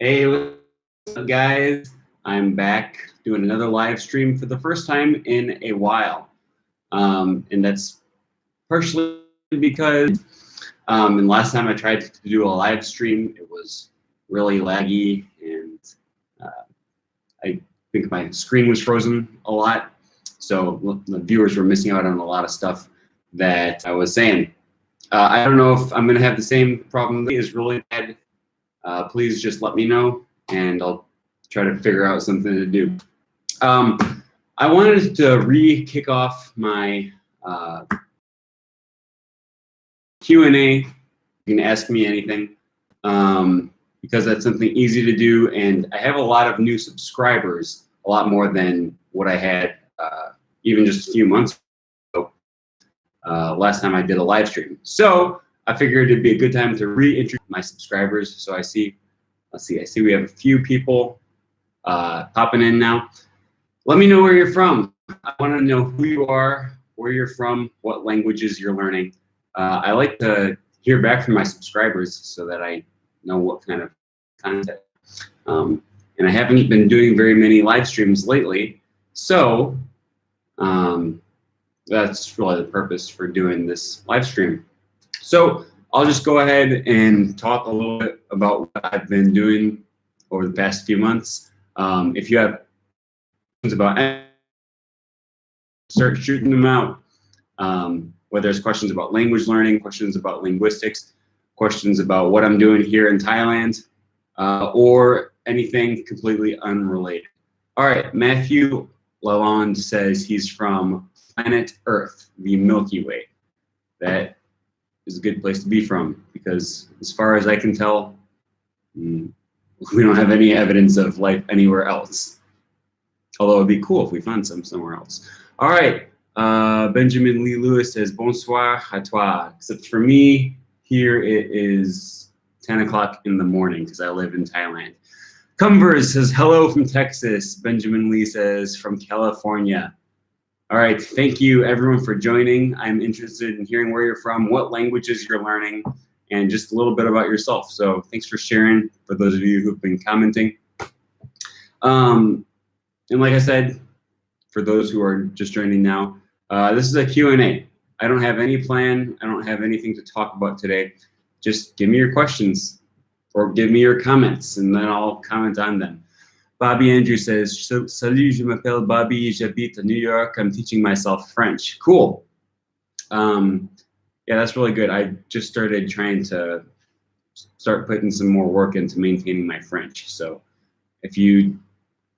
Hey, what's up, guys? I'm back doing another live stream for the first time in a while. And that's partially because and last time I tried to do a live stream, it was really laggy, and I think my screen was frozen a lot. So the viewers were missing out on a lot of stuff that I was saying. I don't know if I'm going to have the same problem. It is really bad. Please just let me know, and I'll try to figure out something to do. I wanted to kick off my Q&A. You can ask me anything, because that's something easy to do, and I have a lot of new subscribers, a lot more than what I had even just a few months ago, last time I did a live stream. So I figured it'd be a good time to reintroduce my subscribers. So I see we have a few people popping in now. Let me know where you're from. I want to know who you are, where you're from, what languages you're learning. I like to hear back from my subscribers so that I know what kind of content. And I haven't been doing very many live streams lately, so that's really the purpose for doing this live stream. So I'll just go ahead and talk a little bit about what I've been doing over the past few months. If you have questions about anything, start shooting them out. Whether it's questions about language learning, questions about linguistics, questions about what I'm doing here in Thailand, or anything completely unrelated. All right, Matthew Lalonde says he's from planet Earth, the Milky Way. That is a good place to be from, because as far as I can tell, we don't have any evidence of life anywhere else. Although it'd be cool if we found some somewhere else. All right, Benjamin Lee Lewis says bonsoir à toi. Except for me, here it is 10 o'clock in the morning because I live in Thailand. Cumbers says hello from Texas. Benjamin Lee says from California. All right, thank you everyone for joining. I'm interested in hearing where you're from, what languages you're learning, and just a little bit about yourself. So thanks for sharing, for those of you who've been commenting. And like I said, for those who are just joining now, this is a Q&A. I don't have any plan. I don't have anything to talk about today. Just give me your questions or give me your comments, and then I'll comment on them. Bobby Andrew says, Salut, je m'appelle Bobby, j'habite in New York. I'm teaching myself French. Cool. Yeah, that's really good. I just started trying to start putting some more work into maintaining my French. So if you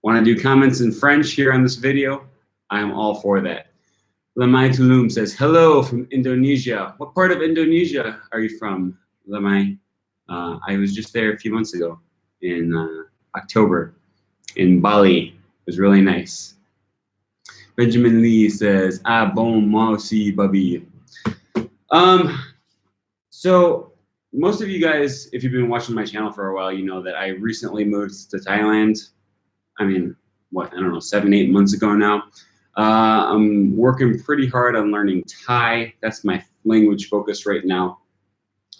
want to do comments in French here on this video, I'm all for that. Lamai Tulum says, hello from Indonesia. What part of Indonesia are you from, Lamai? I was just there a few months ago in October in Bali. It was really nice. Benjamin Lee says, ah bon, moi aussi, Bobby. So most of you guys, if you've been watching my channel for a while, you know that I recently moved to Thailand. I mean, what, I don't know, 7-8 months ago now. I'm working pretty hard on learning Thai. That's my language focus right now.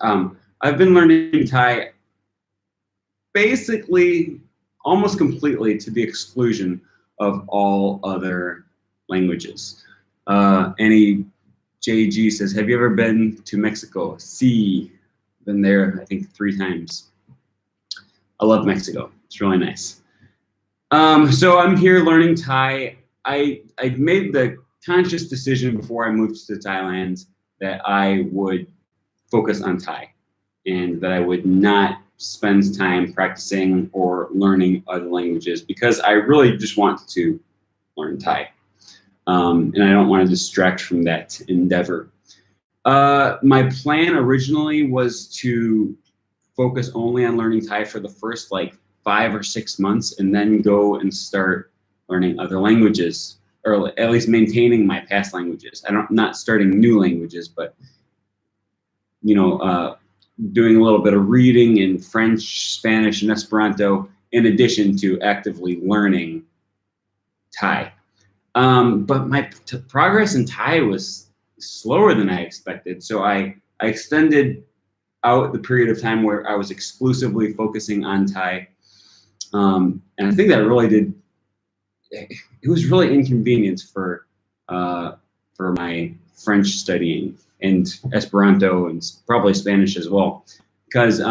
I've been learning Thai basically almost completely to the exclusion of all other languages. Annie JG says, have you ever been to Mexico? Sí, been there, I think 3 times. I love Mexico. It's really nice. So I'm here learning Thai. I made the conscious decision before I moved to Thailand that I would focus on Thai and that I would not spend time practicing or learning other languages, because I really just want to learn Thai. And I don't want to distract from that endeavor. My plan originally was to focus only on learning Thai for the first like 5 or 6 months, and then go and start learning other languages, or at least maintaining my past languages. Not starting new languages, but you know, doing a little bit of reading in French, Spanish, and Esperanto, in addition to actively learning Thai. But my progress in Thai was slower than I expected, so I extended out the period of time where I was exclusively focusing on Thai. And I think that really did, it was really inconvenient for my French studying and Esperanto and probably Spanish as well. Because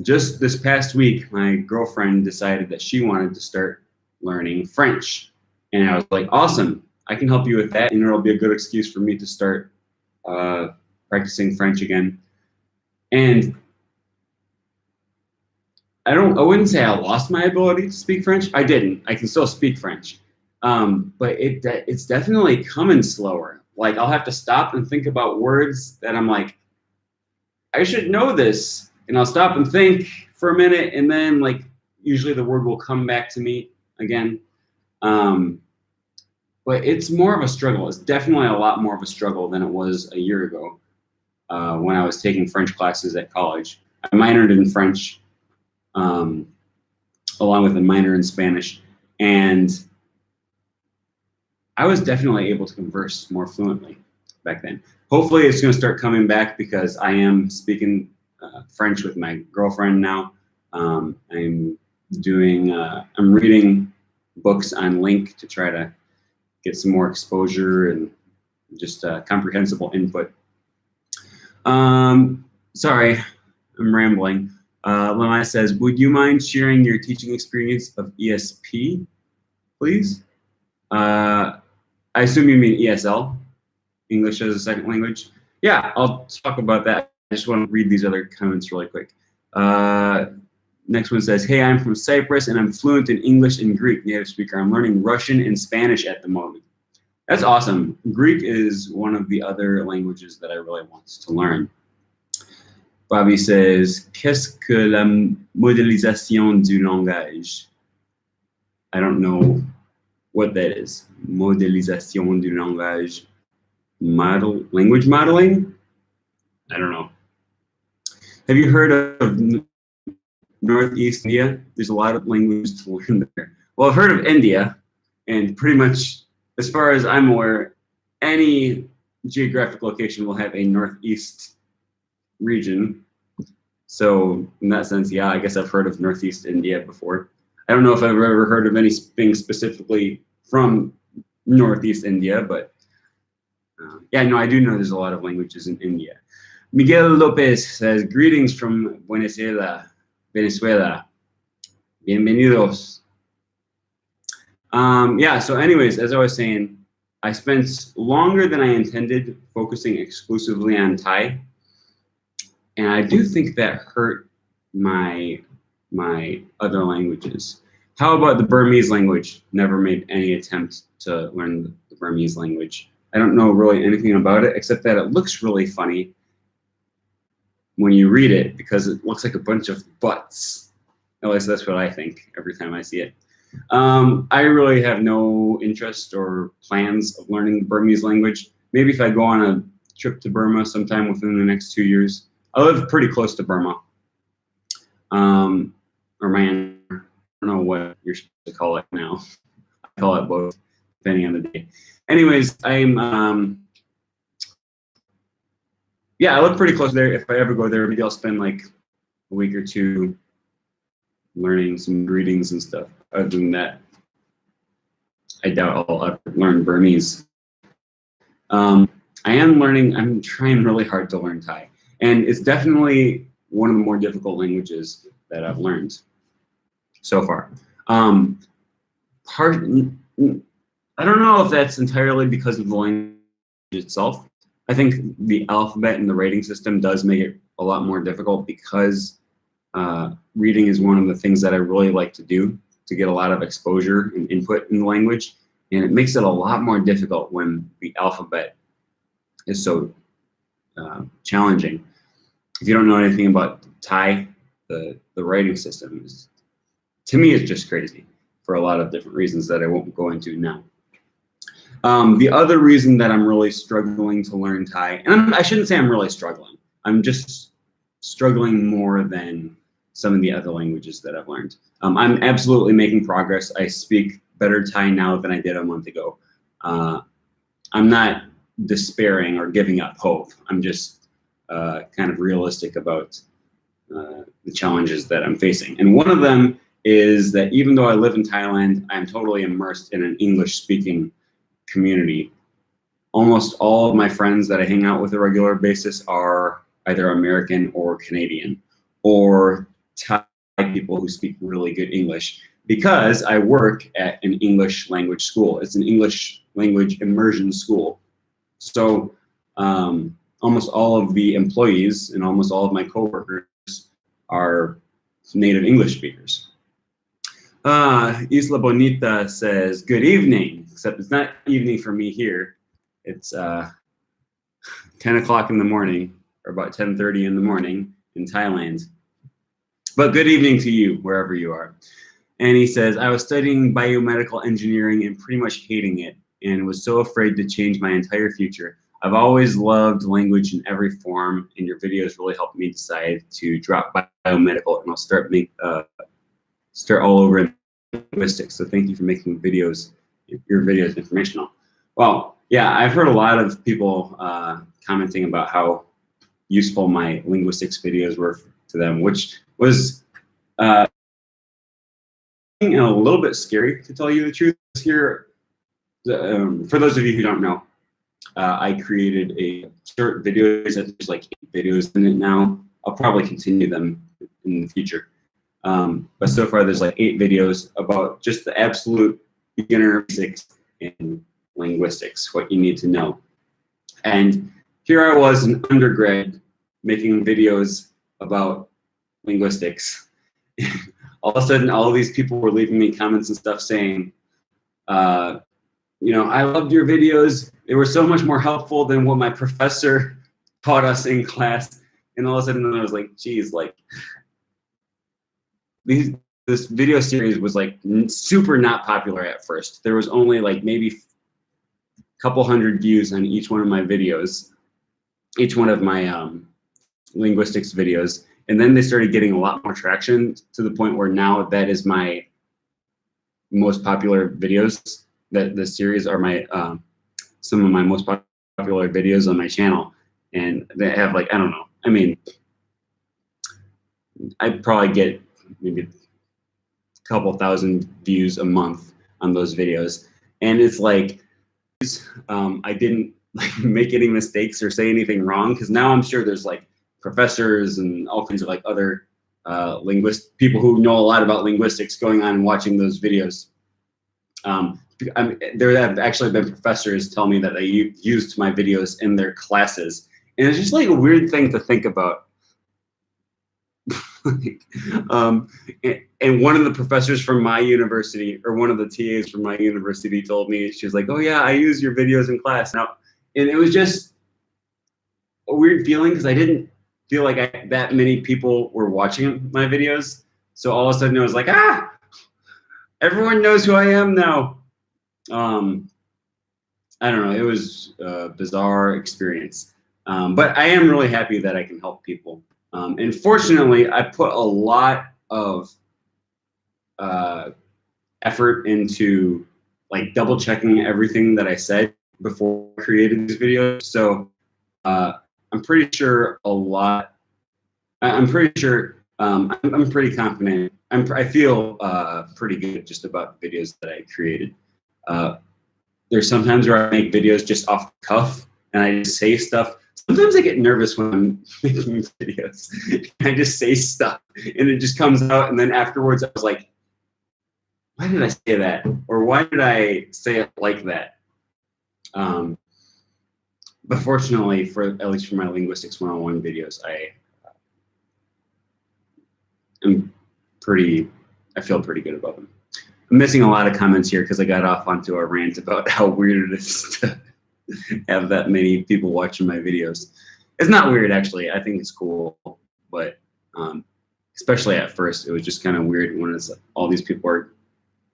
just this past week, my girlfriend decided that she wanted to start learning French. And I was like, awesome, I can help you with that. And it'll be a good excuse for me to start practicing French again. And I wouldn't say I lost my ability to speak French. I didn't. I can still speak French. But it's definitely coming slower. Like I'll have to stop and think about words that I'm like, I should know this. And I'll stop and think for a minute, and then like usually the word will come back to me again. But it's more of a struggle. It's definitely a lot more of a struggle than it was a year ago when I was taking French classes at college. I minored in French along with a minor in Spanish, and I was definitely able to converse more fluently back then. Hopefully it's going to start coming back because I am speaking French with my girlfriend now. I'm reading books on Link to try to get some more exposure and just comprehensible input. Sorry, I'm rambling. Lemai says, would you mind sharing your teaching experience of ESP, please? I assume you mean ESL, English as a second language. Yeah, I'll talk about that. I just want to read these other comments really quick. Next one says, hey, I'm from Cyprus and I'm fluent in English and Greek, native speaker. I'm learning Russian and Spanish at the moment. That's awesome. Greek is one of the other languages that I really want to learn. Bobby says, qu'est-ce que la modélisation du langage? I don't know what that is. Modélisation du langage. Language modeling? I don't know. Have you heard of Northeast India? There's a lot of languages to learn there. Well, I've heard of India, and pretty much, as far as I'm aware, any geographic location will have a Northeast region. So in that sense, yeah, I guess I've heard of Northeast India before. I don't know if I've ever heard of anything specifically from Northeast India, but yeah, no, I do know there's a lot of languages in India. Miguel Lopez says, greetings from Venezuela. Bienvenidos. Yeah, so anyways, as I was saying, I spent longer than I intended focusing exclusively on Thai. And I do think that hurt my other languages. How about the Burmese language? Never made any attempt to learn the Burmese language. I don't know really anything about it, except that it looks really funny when you read it because it looks like a bunch of butts. At least that's what I think every time I see it. I really have no interest or plans of learning the Burmese language. Maybe if I go on a trip to Burma sometime within the next 2 years. I live pretty close to Burma. Or Myanmar. I don't know what you're supposed to call it now. I call it both, depending on the day. Anyways, yeah, I live pretty close there. If I ever go there, maybe I'll spend like a week or two learning some greetings and stuff. Other than that, I doubt I'll ever learn Burmese. I'm trying really hard to learn Thai. And it's definitely one of the more difficult languages that I've learned so far. I don't know if that's entirely because of the language itself. I think the alphabet and the rating system does make it a lot more difficult because reading is one of the things that I really like to do to get a lot of exposure and input in the language. And it makes it a lot more difficult when the alphabet is so challenging. If you don't know anything about Thai, the writing system is, to me, it's just crazy for a lot of different reasons that I won't go into now. The other reason that I'm really struggling to learn Thai, and I shouldn't say I'm really struggling, I'm just struggling more than some of the other languages that I've learned. I'm absolutely making progress. I speak better Thai now than I did a month ago. I'm not despairing or giving up hope. I'm just kind of realistic about the challenges that I'm facing. And one of them is that even though I live in Thailand, I'm totally immersed in an English-speaking community. Almost all of my friends that I hang out with on a regular basis are either American or Canadian, or Thai people who speak really good English, because I work at an English language school. It's an English language immersion school. So almost all of the employees and almost all of my coworkers are native English speakers. Isla Bonita says, good evening, except it's not evening for me here. It's 10 o'clock in the morning, or about 10:30 in the morning in Thailand. But good evening to you, wherever you are. And he says, I was studying biomedical engineering and pretty much hating it, and was so afraid to change my entire future. I've always loved language in every form, and your videos really helped me decide to drop biomedical, and I'll start all over in linguistics. So thank you for making videos, your videos informational. Well, yeah, I've heard a lot of people commenting about how useful my linguistics videos were to them, which was a little bit scary, to tell you the truth. Here, for those of you who don't know, I created a short video. There's like 8 videos in it now. I'll probably continue them in the future. But so far, there's like 8 videos about just the absolute beginner basics in linguistics, what you need to know. And here I was, an undergrad, making videos about linguistics. All of a sudden, all of these people were leaving me comments and stuff saying, you know, I loved your videos. They were so much more helpful than what my professor taught us in class. And all of a sudden, I was like, geez, like, this video series was like super not popular at first. There was only like maybe a couple hundred views on each one of my videos, each one of my linguistics videos. And then they started getting a lot more traction, to the point where now that is my most popular videos. That the series are my some of my most popular videos on my channel. And they have, like, I don't know, I mean, I probably get maybe a couple thousand views a month on those videos. And it's like, I didn't like make any mistakes or say anything wrong, because now I'm sure there's like professors and all kinds of like other people who know a lot about linguistics going on and watching those videos. There have actually been professors tell me that they used my videos in their classes, and it's just like a weird thing to think about. And one of the professors from my university, or one of the TAs from my university, told me, she was like, oh yeah, I use your videos in class now. And it was just a weird feeling, because I didn't feel like that many people were watching my videos. So all of a sudden it was like, everyone knows who I am now. I don't know, it was a bizarre experience. But I am really happy that I can help people. And fortunately, I put a lot of effort into like double checking everything that I said before I created these videos. So I'm pretty sure I'm pretty confident. I feel pretty good just about the videos that I created. There's sometimes where I make videos just off the cuff and I just say stuff. Sometimes I get nervous when I'm making videos. I just say stuff and it just comes out, and then afterwards I was like, why did I say that? Or why did I say it like that? But fortunately, at least for my Linguistics 101 videos, I feel pretty good about them. I'm missing a lot of comments here because I got off onto a rant about how weird it is to have that many people watching my videos. It's not weird, actually. I think it's cool, but especially at first, it was just kind of weird when it's all these people are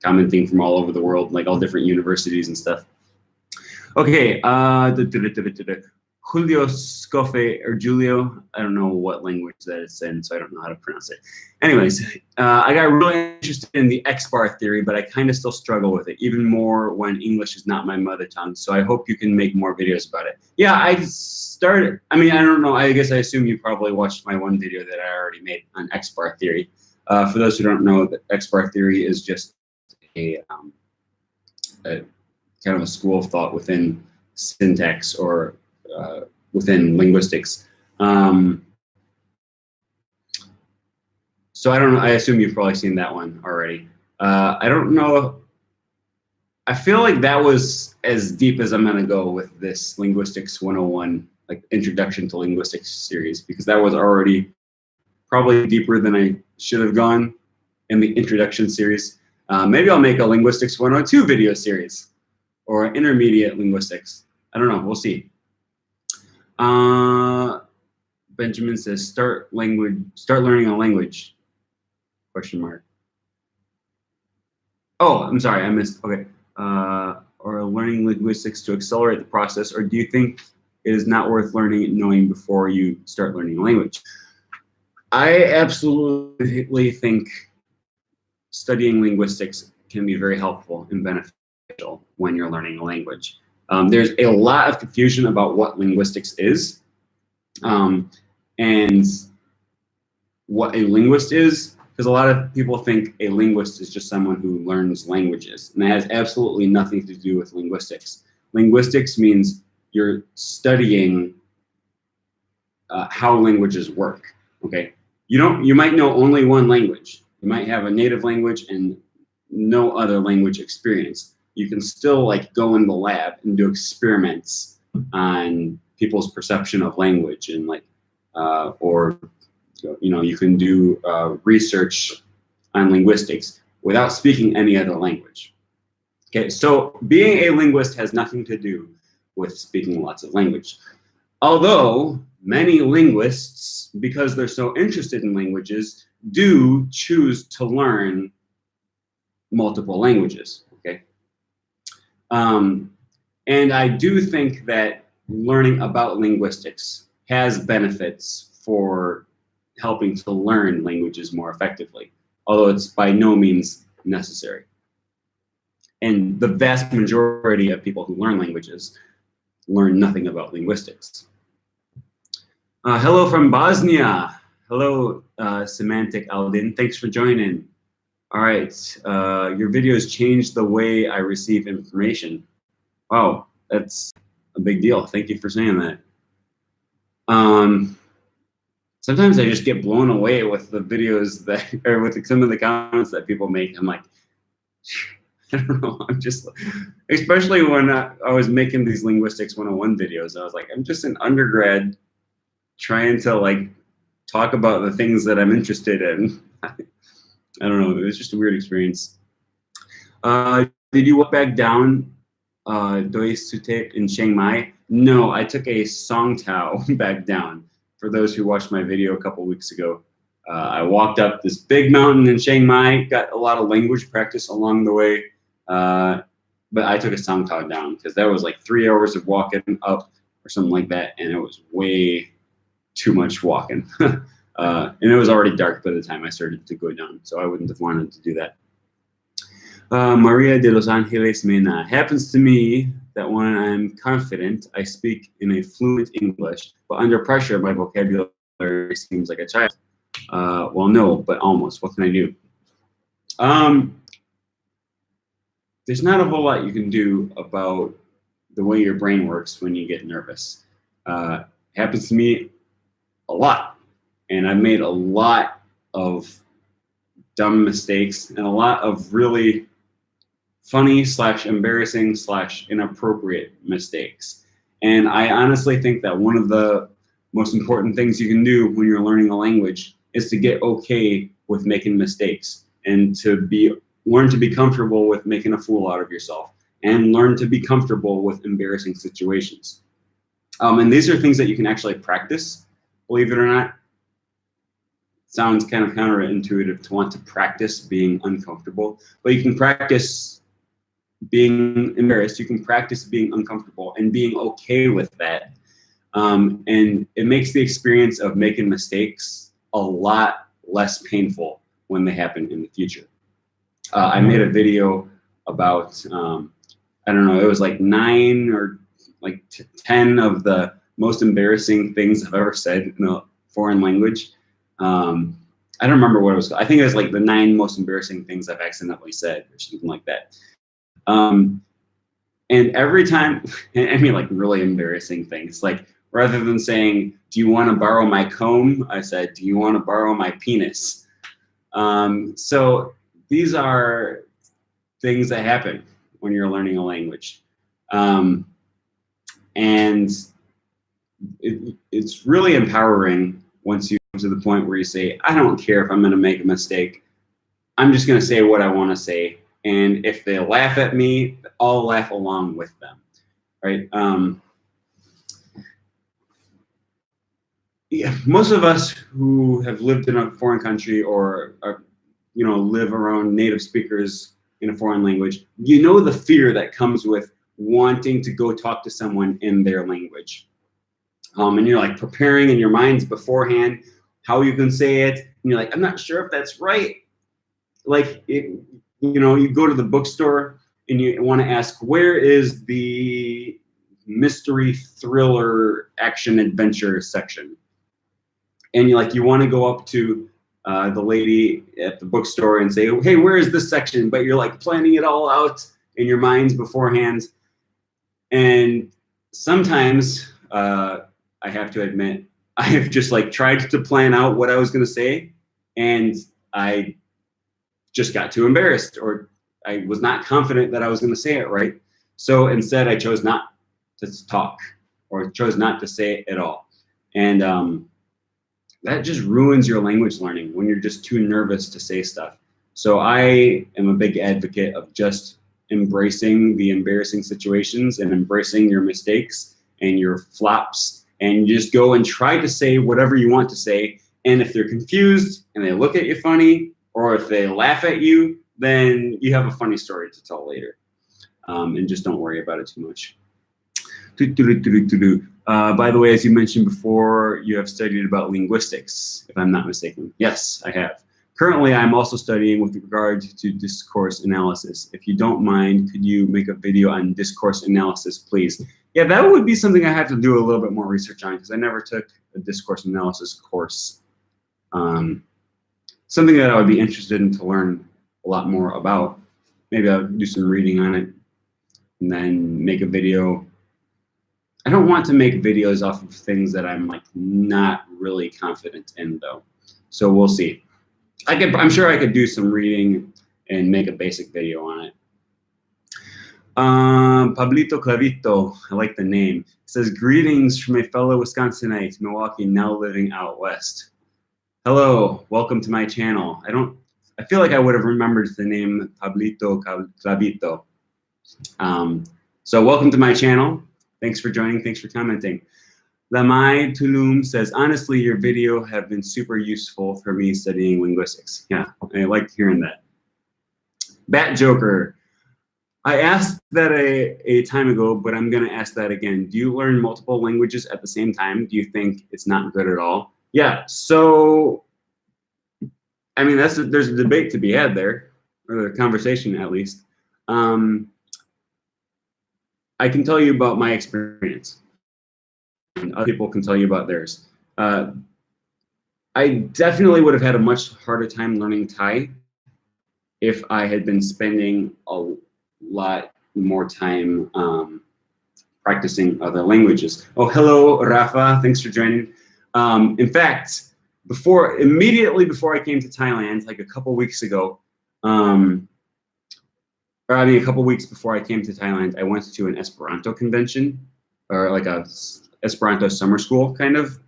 commenting from all over the world, like all different universities and stuff. Okay, Julio Scofe, or Julio, I don't know what language that it's in, so I don't know how to pronounce it. Anyways, I got really interested in the X-bar theory, but I kind of still struggle with it, even more when English is not my mother tongue, so I hope you can make more videos about it. Yeah, I don't know, I guess I assume you probably watched my one video that I already made on X-bar theory. For those who don't know, the X-bar theory is just a kind of a school of thought within syntax or within linguistics. So I don't know. I assume you've probably seen that one already. I don't know. I feel like that was as deep as I'm gonna go with this Linguistics 101, like Introduction to Linguistics series, because that was already probably deeper than I should have gone in the introduction series. Maybe I'll make a Linguistics 102 video series or intermediate linguistics. I don't know. We'll see. Benjamin says, start learning a language, question mark. Oh, I'm sorry, I missed, okay. Or learning linguistics to accelerate the process, or do you think it is not worth learning and knowing before you start learning a language? I absolutely think studying linguistics can be very helpful and beneficial when you're learning a language. There's a lot of confusion about what linguistics is and what a linguist is, because a lot of people think a linguist is just someone who learns languages, and that has absolutely nothing to do with linguistics. Linguistics means you're studying how languages work, okay? You might know only one language. You might have a native language and no other language experience. You can still like go in the lab and do experiments on people's perception of language, and like, or you can do research on linguistics without speaking any other language. Okay, so being a linguist has nothing to do with speaking lots of language. Although many linguists, because they're so interested in languages, do choose to learn multiple languages, okay? And I do think that learning about linguistics has benefits for helping to learn languages more effectively, although it's by no means necessary. And the vast majority of people who learn languages learn nothing about linguistics. Hello from Bosnia. Hello, Semantic Aldin. Thanks for joining. All right, your videos changed the way I receive information. Wow, that's a big deal. Thank you for saying that. Sometimes I just get blown away with the videos that, or with some of the comments that people make. I'm like, I don't know. I'm just, especially when I was making these Linguistics 101 videos, I was like, I'm just an undergrad trying to like talk about the things that I'm interested in. I don't know. It was just a weird experience. Did you walk back down Doi Sutet in Chiang Mai? No, I took a Song Tao back down. For those who watched my video a couple weeks ago, I walked up this big mountain in Chiang Mai, got a lot of language practice along the way, but I took a Song Tao down because that was like 3 hours of walking up or something like that, and it was way too much walking. And it was already dark by the time I started to go down, so I wouldn't have wanted to do that. Maria de Los Angeles Mena. Happens to me that when I'm confident, I speak in a fluent English, but under pressure, my vocabulary seems like a child. Well, no, but almost. What can I do? There's not a whole lot you can do about the way your brain works when you get nervous. Happens to me a lot, and I've made a lot of dumb mistakes and a lot of really funny / embarrassing / inappropriate mistakes. And I honestly think that one of the most important things you can do when you're learning a language is to get okay with making mistakes, and to learn to be comfortable with making a fool out of yourself, and learn to be comfortable with embarrassing situations. And these are things that you can actually practice, believe it or not. Sounds kind of counterintuitive to want to practice being uncomfortable, but you can practice being embarrassed, you can practice being uncomfortable and being okay with that. And it makes the experience of making mistakes a lot less painful when they happen in the future. I made a video about, I don't know, it was like 9 or like 10 of the most embarrassing things I've ever said in a foreign language. I I don't remember what it was called. I think it was like the 9 most embarrassing things I've accidentally said or something like that. And every time, I mean, like really embarrassing things, like rather than saying, do you want to borrow my comb? I said, do you want to borrow my penis? So these are things that happen when you're learning a language. And it's really empowering once you come to the point where you say, I don't care if I'm going to make a mistake. I'm just going to say what I want to say. And if they laugh at me, I'll laugh along with them, right? Yeah, most of us who have lived in a foreign country or are, live around native speakers in a foreign language, the fear that comes with wanting to go talk to someone in their language. And you're like preparing in your minds beforehand how you can say it. And you're like, I'm not sure if that's right. Like, you go to the bookstore and you want to ask, where is the mystery thriller action adventure section? And you want to go up to the lady at the bookstore and say, hey, where is this section? But you're like planning it all out in your minds beforehand. And sometimes, I have to admit, I have just tried to plan out what I was going to say, and I just got too embarrassed, or I was not confident that I was going to say it right. So instead, I chose not to talk, or chose not to say it at all. And that just ruins your language learning when you're just too nervous to say stuff. So I am a big advocate of just embracing the embarrassing situations and embracing your mistakes and your flops, and you just go and try to say whatever you want to say. And if they're confused and they look at you funny, or if they laugh at you, then you have a funny story to tell later. And just don't worry about it too much. By the way, as you mentioned before, you have studied about linguistics, if I'm not mistaken. Yes, I have. Currently, I'm also studying with regard to discourse analysis. If you don't mind, could you make a video on discourse analysis, please? Yeah, that would be something I have to do a little bit more research on, because I never took a discourse analysis course. Something that I would be interested in to learn a lot more about. Maybe I'll do some reading on it and then make a video. I don't want to make videos off of things that I'm not really confident in, though. So we'll see. I'm sure I could do some reading and make a basic video on it. Pablito Clavito, I like the name. It says, greetings from a fellow Wisconsinite, Milwaukee, now living out west. Hello, welcome to my channel. I feel like I would have remembered the name Pablito Clavito. So welcome to my channel. Thanks for joining, thanks for commenting. Lamai Tulum says, honestly, your video have been super useful for me studying linguistics. Yeah, I liked hearing that. Bat Joker, I asked that a time ago, but I'm gonna ask that again. Do you learn multiple languages at the same time? Do you think it's not good at all? Yeah, so, I mean, there's a debate to be had there, or a conversation at least. I can tell you about my experience, and other people can tell you about theirs. I definitely would have had a much harder time learning Thai if I had been spending a lot more time practicing other languages. Oh, hello, Rafa. Thanks for joining. In fact, immediately before I came to Thailand, like a couple weeks ago, a couple weeks before I came to Thailand, I went to an Esperanto convention, or like a Esperanto summer school, kind of.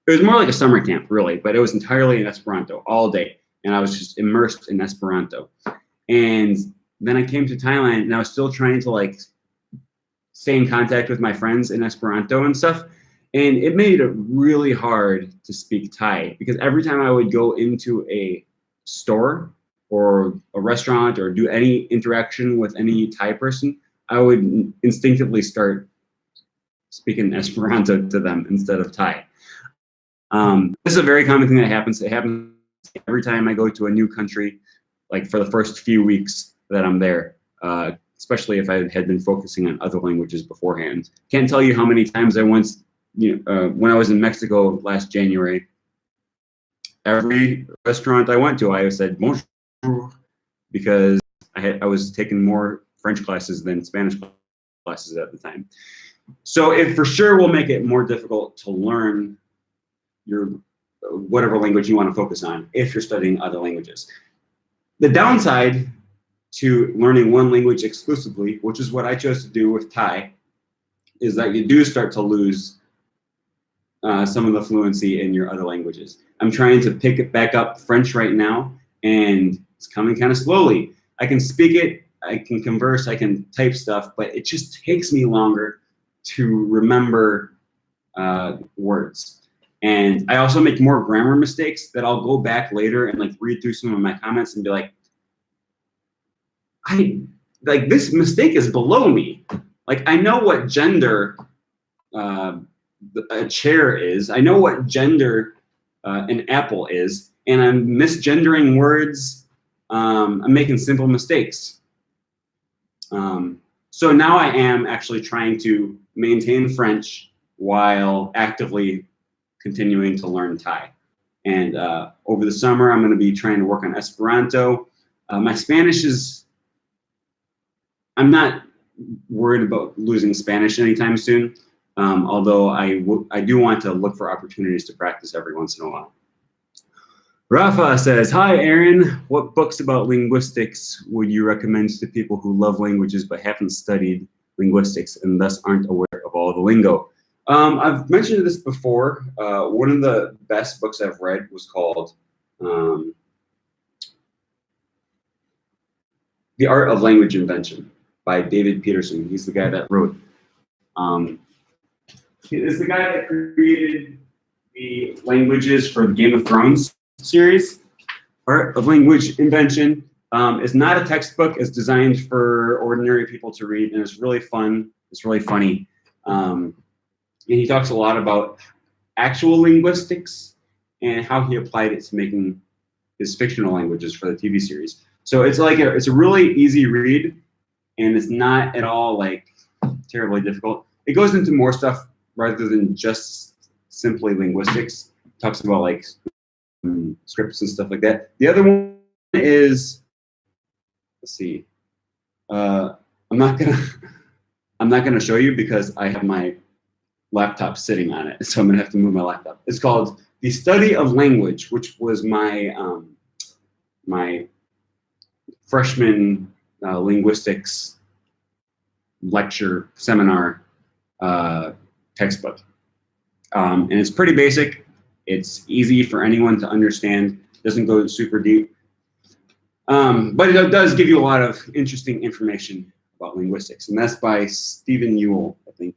It was more like a summer camp, really, but it was entirely in Esperanto all day, and I was just immersed in Esperanto. And then I came to Thailand, and I was still trying to stay in contact with my friends in Esperanto and stuff, and it made it really hard to speak Thai, because every time I would go into a store or a restaurant or do any interaction with any Thai person, I would instinctively start speaking Esperanto to them instead of Thai. This is a very common thing that happens. It happens every time I go to a new country, like for the first few weeks that I'm there, especially if I had been focusing on other languages beforehand. Can't tell you how many times I once, when I was in Mexico last January, every restaurant I went to, I said bonjour because I was taking more French classes than Spanish classes at the time. So it for sure will make it more difficult to learn your whatever language you want to focus on if you're studying other languages. The downside to learning one language exclusively, which is what I chose to do with Thai, is that you do start to lose some of the fluency in your other languages. I'm trying to pick it back up French right now, and it's coming kind of slowly. I can speak it, I can converse, I can type stuff, but it just takes me longer to remember words. And I also make more grammar mistakes that I'll go back later and like read through some of my comments and be like, this mistake is below me. Like I know what gender a chair is. I know what gender an apple is, and I'm misgendering words. I'm making simple mistakes. So now I am actually trying to maintain French while actively continuing to learn Thai. And over the summer, I'm going to be trying to work on Esperanto. My Spanish is, I'm not worried about losing Spanish anytime soon, although I do want to look for opportunities to practice every once in a while. Rafa says, hi, Aaron. What books about linguistics would you recommend to people who love languages but haven't studied linguistics and thus aren't aware of all the lingo? I've mentioned this before. One of the best books I've read was called The Art of Language Invention by David Peterson. He's the guy that wrote. He is the guy that created the languages for the Game of Thrones series. Art of Language Invention. It's not a textbook. It's designed for ordinary people to read, and it's really fun. It's really funny. And he talks a lot about actual linguistics and how he applied it to making his fictional languages for the TV series. So it's like it's a really easy read, and it's not at all like terribly difficult. It goes into more stuff rather than just simply linguistics. It talks about like scripts and stuff like that. The other one is, let's see. I'm not gonna show you because I have my laptop sitting on it, so I'm gonna have to move my laptop. It's called The Study of Language, which was my my freshman linguistics lecture seminar textbook, and it's pretty basic. It's easy for anyone to understand. It doesn't go super deep, but it does give you a lot of interesting information about linguistics, and that's by Stephen Ewell, I think.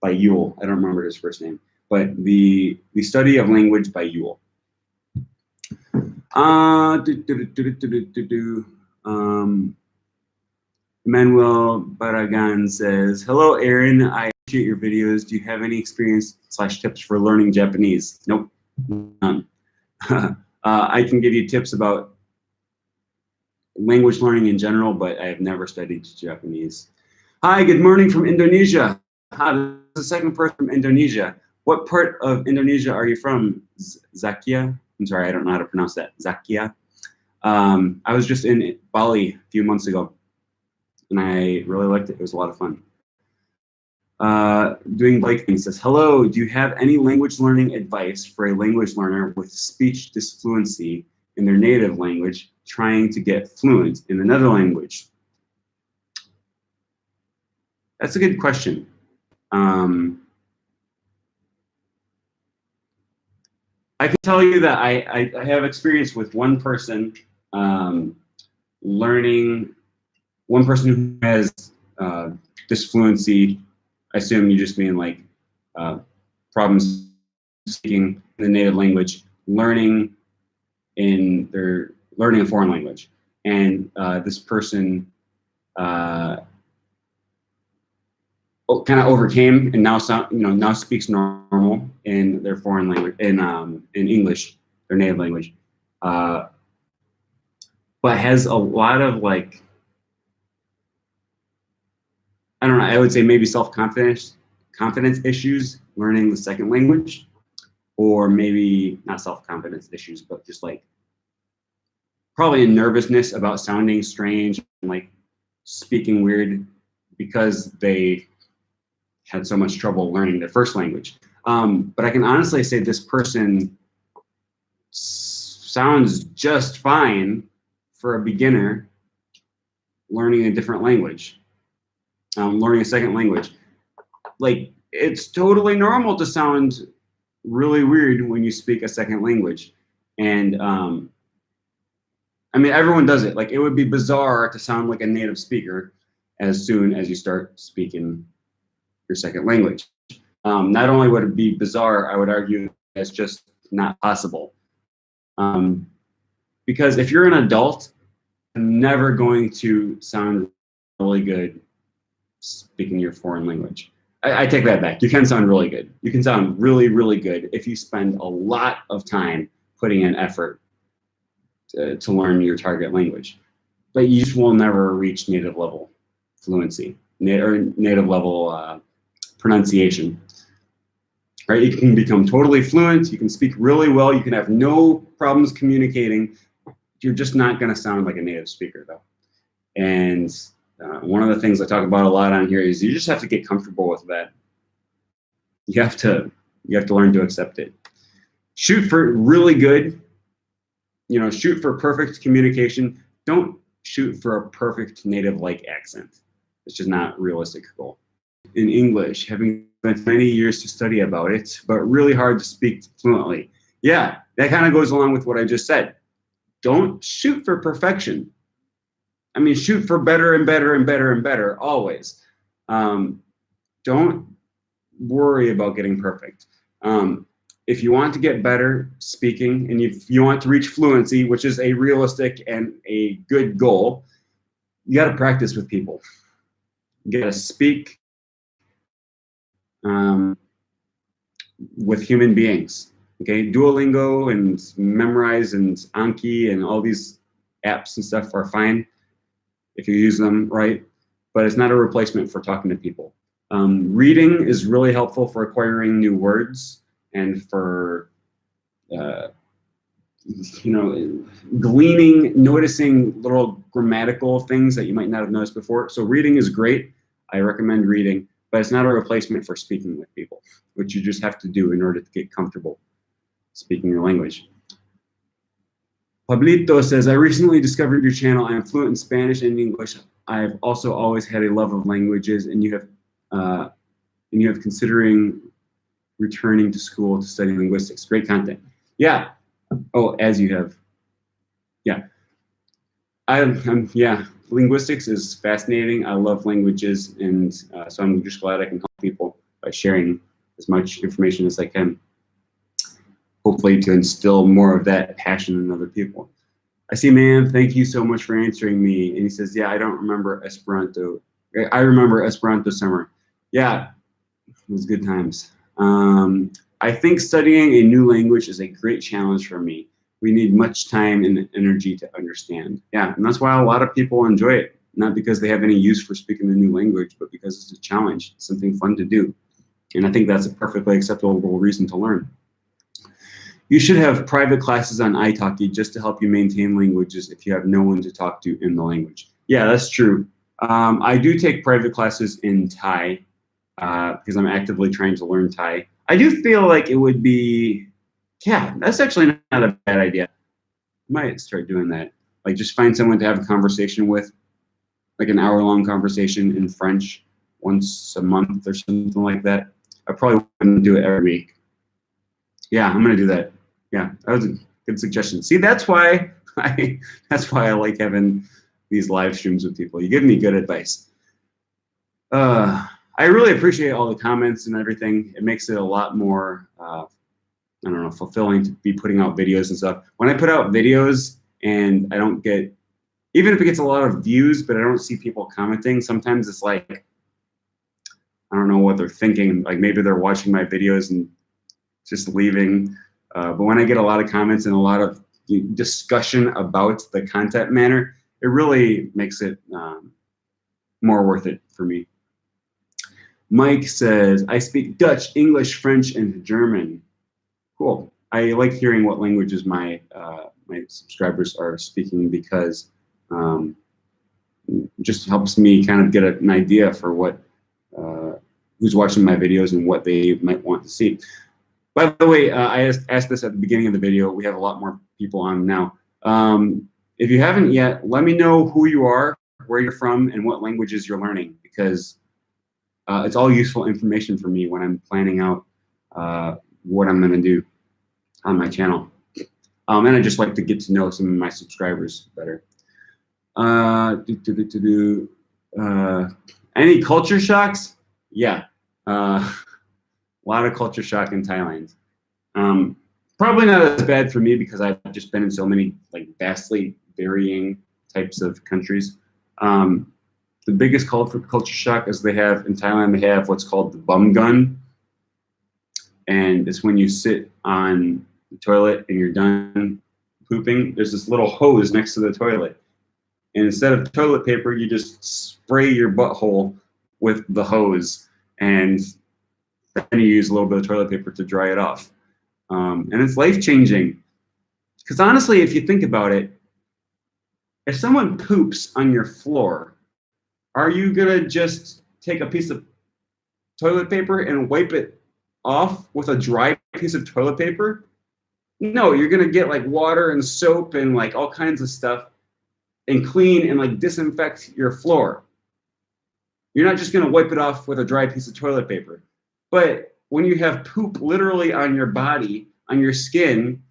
By Ewell, I don't remember his first name, but the Study of Language by Ewell. Manuel Barragan says, hello, Aaron. I appreciate your videos. Do you have any experience / tips for learning Japanese? Nope, none. I can give you tips about language learning in general, but I have never studied Japanese. Hi, good morning from Indonesia. Hi, this is the second person from Indonesia. What part of Indonesia are you from, Zakia? I'm sorry, I don't know how to pronounce that. Zakia. I was just in Bali a few months ago, and I really liked it. It was a lot of fun. Doing Blake thing says, hello, do you have any language learning advice for a language learner with speech disfluency in their native language trying to get fluent in another language? That's a good question. I can tell you that I have experience with one person learning, one person who has disfluency. I assume you just mean like problems speaking in the native language, learning a foreign language, and this person kind of overcame and now speaks normal in their foreign language, in English, their native language, but has a lot of like, I don't know, I would say maybe self-confidence issues learning the second language, or maybe not self-confidence issues, but just like probably a nervousness about sounding strange and like speaking weird because they had so much trouble learning their first language. But I can honestly say this person sounds just fine for a beginner learning a different language, learning a second language. Like, it's totally normal to sound really weird when you speak a second language. And I mean, everyone does it. Like, it would be bizarre to sound like a native speaker as soon as you start speaking your second language. Not only would it be bizarre, I would argue it's just not possible. Because if you're an adult, you're never going to sound really good speaking your foreign language. I take that back. You can sound really good. You can sound really, really good if you spend a lot of time putting in effort to learn your target language. But you just will never reach native level fluency, or native level pronunciation. Right? You can become totally fluent. You can speak really well. You can have no problems communicating. You're just not going to sound like a native speaker, though. And one of the things I talk about a lot on here is you just have to get comfortable with that. You have to learn to accept it. Shoot for really good. You know, shoot for perfect communication. Don't shoot for a perfect native-like accent. It's just not a realistic goal. In English, having spent many years to study about it, but really hard to speak fluently. Yeah, that kind of goes along with what I just said. Don't shoot for perfection. I mean, shoot for better and better and better and better, always. Don't worry about getting perfect. If you want to get better speaking, and if you want to reach fluency, which is a realistic and a good goal, you got to practice with people. You got to speak with human beings. Okay, Duolingo and Memrise and Anki and all these apps and stuff are fine if you use them right, but it's not a replacement for talking to people. Reading is really helpful for acquiring new words and for gleaning, noticing little grammatical things that you might not have noticed before. So reading is great. I recommend reading, but it's not a replacement for speaking with people, which you just have to do in order to get comfortable speaking your language. Pablito says, I recently discovered your channel. I am fluent in Spanish and English. I've also always had a love of languages, and you have considering returning to school to study linguistics. Great content. Yeah. Oh, as you have. Yeah. Yeah. Linguistics is fascinating. I love languages, and so I'm just glad I can help people by sharing as much information as I can. Hopefully to instill more of that passion in other people. I see, man, thank you so much for answering me. And he says, yeah, I don't remember Esperanto. I remember Esperanto summer. Yeah, it was good times. I think studying a new language is a great challenge for me. We need much time and energy to understand. Yeah, and that's why a lot of people enjoy it. Not because they have any use for speaking a new language, but because it's a challenge, something fun to do. And I think that's a perfectly acceptable reason to learn. You should have private classes on italki just to help you maintain languages if you have no one to talk to in the language. Yeah, that's true. I do take private classes in Thai because I'm actively trying to learn Thai. I do feel like it would be, yeah, that's actually not a bad idea. I might start doing that. Like, just find someone to have a conversation with, like an hour-long conversation in French once a month or something like that. I probably wouldn't do it every week. Yeah, I'm gonna do that. Yeah, that was a good suggestion. See, that's why I like having these live streams with people. You give me good advice. I really appreciate all the comments and everything. It makes it a lot more, I don't know, fulfilling to be putting out videos and stuff. When I put out videos and I don't get, even if it gets a lot of views, but I don't see people commenting, sometimes it's like, I don't know what they're thinking. Like, maybe they're watching my videos and just leaving. But when I get a lot of comments and a lot of discussion about the content matter, it really makes it more worth it for me. Mike says, I speak Dutch, English, French, and German. Cool. I like hearing what languages my my subscribers are speaking because just helps me kind of get an idea for what who's watching my videos and what they might want to see. By the way, I asked this at the beginning of the video. We have a lot more people on now. If you haven't yet, let me know who you are, where you're from, and what languages you're learning, because it's all useful information for me when I'm planning out what I'm going to do on my channel. And I just like to get to know some of my subscribers better. Any culture shocks? Yeah. A lot of culture shock in Thailand. Probably not as bad for me because I've just been in so many like vastly varying types of countries. The biggest culture shock is they have in Thailand, they have what's called the bum gun. And it's when you sit on the toilet and you're done pooping, there's this little hose next to the toilet. And instead of toilet paper, you just spray your butthole with the hose. And then you use a little bit of toilet paper to dry it off. And it's life-changing. Because honestly, if you think about it, if someone poops on your floor, are you gonna just take a piece of toilet paper and wipe it off with a dry piece of toilet paper? No, you're gonna get like water and soap and like all kinds of stuff and clean and like disinfect your floor. You're not just gonna wipe it off with a dry piece of toilet paper. But when you have poop literally on your body, on your skin,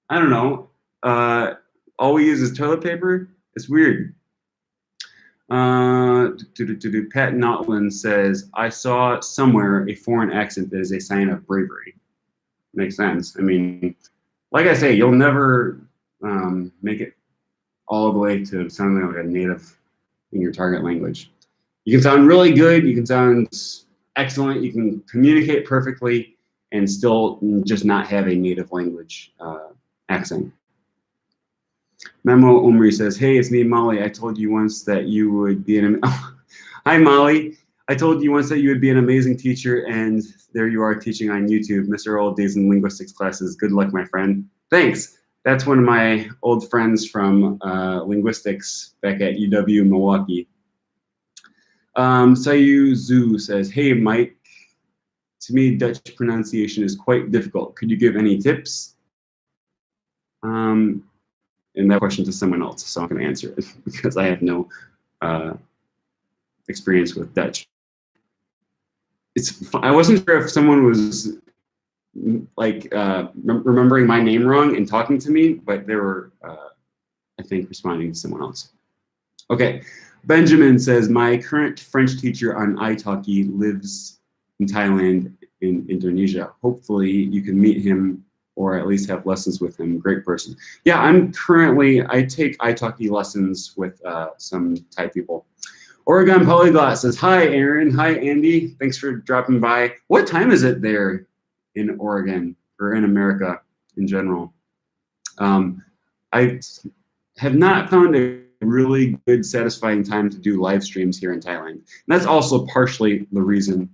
I don't know, all we use is toilet paper. It's weird. Pat Notland says, I saw somewhere a foreign accent that is a sign of bravery. Makes sense. I mean, like I say, you'll never make it all the way to sounding like a native in your target language. You can sound really good, you can sound excellent, you can communicate perfectly, and still just not have a native language accent. Memo Omri says, hey, it's me, Molly. I told you once that you would be an... Hi, Molly. I told you once that you would be an amazing teacher, and there you are teaching on YouTube. Mr. Old Days in Linguistics classes. Good luck, my friend. Thanks. That's one of my old friends from Linguistics back at UW Milwaukee. Sayu Zhu says, hey, Mike. To me, Dutch pronunciation is quite difficult. Could you give any tips? And that question to someone else, so I'm going to answer it because I have no experience with Dutch. I wasn't sure if someone was like remembering my name wrong and talking to me, but they were, I think, responding to someone else. Okay, Benjamin says, my current French teacher on italki lives in Thailand, in Indonesia. Hopefully you can meet him or at least have lessons with him. Great person. Yeah, I take italki lessons with some Thai people. Oregon Polyglot says, hi, Aaron. Hi, Andy. Thanks for dropping by. What time is it there in Oregon or in America in general? I have not found a really good, satisfying time to do live streams here in Thailand. And that's also partially the reason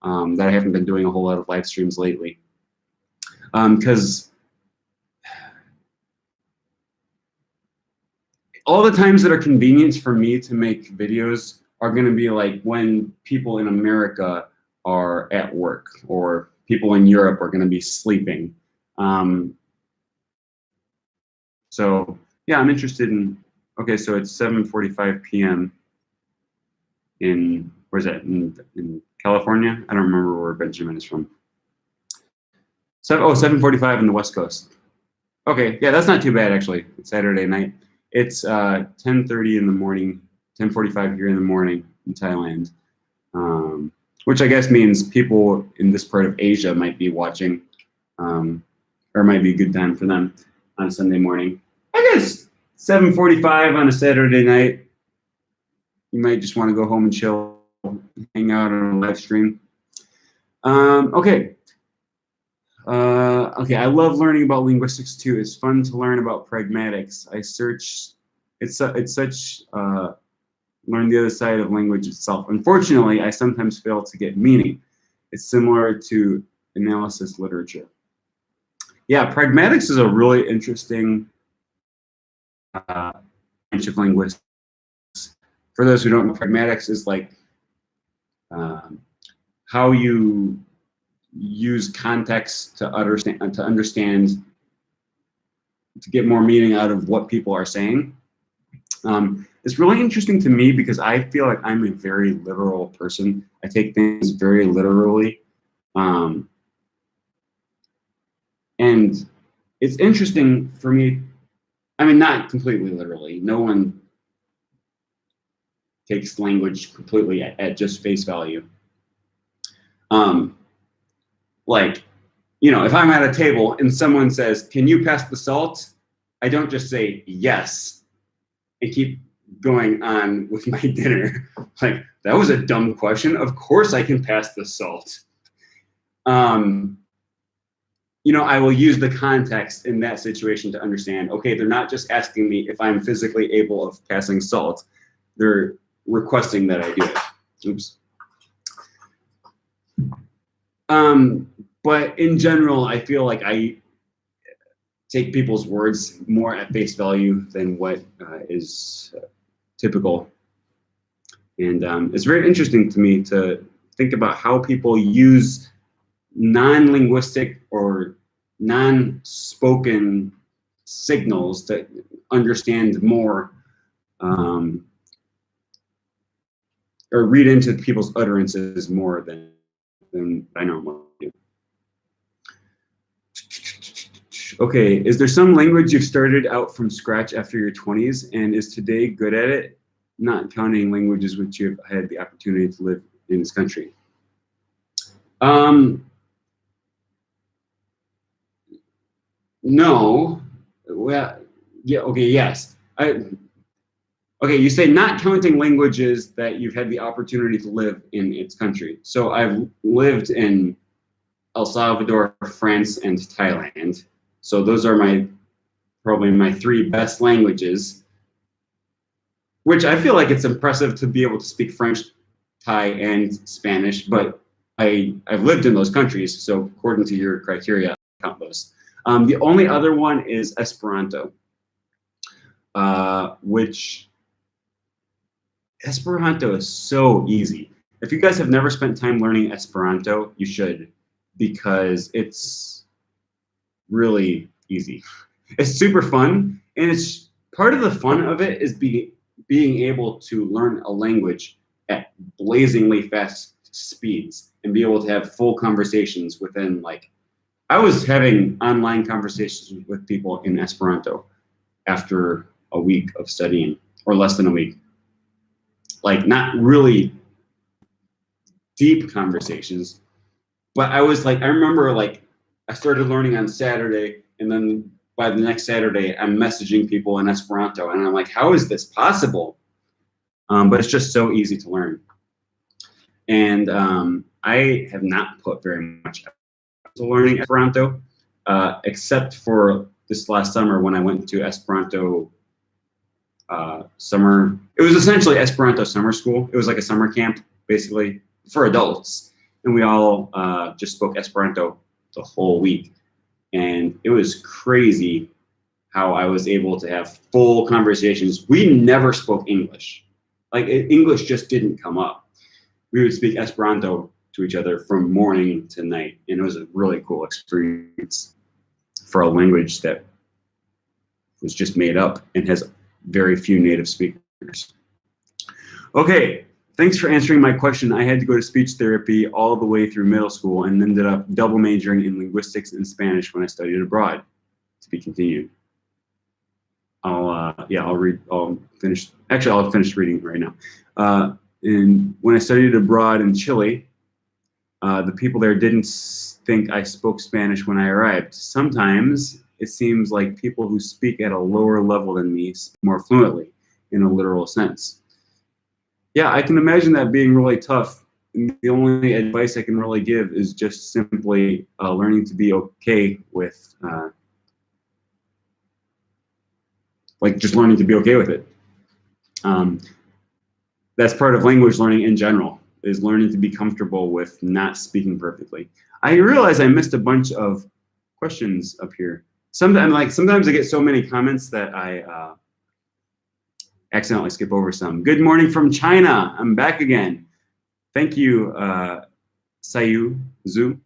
that I haven't been doing a whole lot of live streams lately. Because all the times that are convenient for me to make videos are going to be like when people in America are at work or people in Europe are going to be sleeping. So yeah, I'm interested in, okay, so it's 7:45 p.m. in, where's that, in California? I don't remember where Benjamin is from. 7:45 on the West Coast. Okay, yeah, that's not too bad actually. It's Saturday night. It's 10:30 in the morning, 10:45 here in the morning in Thailand, which I guess means people in this part of Asia might be watching, or might be a good time for them on Sunday morning. I guess 7:45 on a Saturday night. You might just want to go home and chill, hang out on a live stream. Okay. Okay, I love learning about linguistics too. It's fun to learn about pragmatics. It's such learn the other side of language itself. Unfortunately, I sometimes fail to get meaning. It's similar to analysis literature. Yeah, pragmatics is a really interesting branch of linguistics. For those who don't know, pragmatics is like how you use context to understand, to get more meaning out of what people are saying. It's really interesting to me because I feel like I'm a very literal person. I take things very literally. And it's interesting for me, I mean, not completely literally. No one takes language completely at just face value. Like, you know, if I'm at a table and someone says, "Can you pass the salt?" I don't just say yes and keep going on with my dinner. Like, that was a dumb question. Of course I can pass the salt. You know, I will use the context in that situation to understand, okay, they're not just asking me if I'm physically able of passing salt. They're requesting that I do it. Oops. But in general, I feel like I take people's words more at face value than what is typical. And it's very interesting to me to think about how people use non-linguistic or non-spoken signals to understand more, or read into people's utterances more than I normally do. Okay, is there some language you've started out from scratch after your 20s and is today good at it, not counting languages which you've had the opportunity to live in this country? No. Well, yeah, okay, yes. Okay, you say not counting languages that you've had the opportunity to live in its country. So I've lived in El Salvador, France, and Thailand. So those are probably my 3 best languages, which I feel like it's impressive to be able to speak French, Thai, and Spanish, but I've lived in those countries, so according to your criteria, I count those. The only other one is Esperanto, which Esperanto is so easy. If you guys have never spent time learning Esperanto, you should, because it's really easy. It's super fun, and it's part of the fun of it is being able to learn a language at blazingly fast speeds and be able to have full conversations within, like, I was having online conversations with people in Esperanto after a week of studying, or less than a week. Like, not really deep conversations, but I was like, I remember, like, I started learning on Saturday, and then by the next Saturday, I'm messaging people in Esperanto, and I'm like, how is this possible? But it's just so easy to learn. And I have not put very much effort into learning Esperanto, except for this last summer when I went to Esperanto summer. It was essentially Esperanto summer school. It was like a summer camp, basically, for adults. And we all just spoke Esperanto the whole week. And it was crazy how I was able to have full conversations. We never spoke English. Like, English just didn't come up. We would speak Esperanto to each other from morning to night. And it was a really cool experience for a language that was just made up and has very few native speakers. Okay, thanks for answering my question. I had to go to speech therapy all the way through middle school and ended up double majoring in linguistics and Spanish when I studied abroad. To be continued. I'll finish reading right now. And when I studied abroad in Chile, the people there didn't think I spoke Spanish when I arrived. Sometimes it seems like people who speak at a lower level than me speak more fluently in a literal sense. Yeah, I can imagine that being really tough. The only advice I can really give is just simply learning to be okay with, just learning to be okay with it. That's part of language learning in general, is learning to be comfortable with not speaking perfectly. I realize I missed a bunch of questions up here. Sometimes I get so many comments that I accidentally skip over some. Good morning from China. I'm back again. Thank you, Sayu Zhu.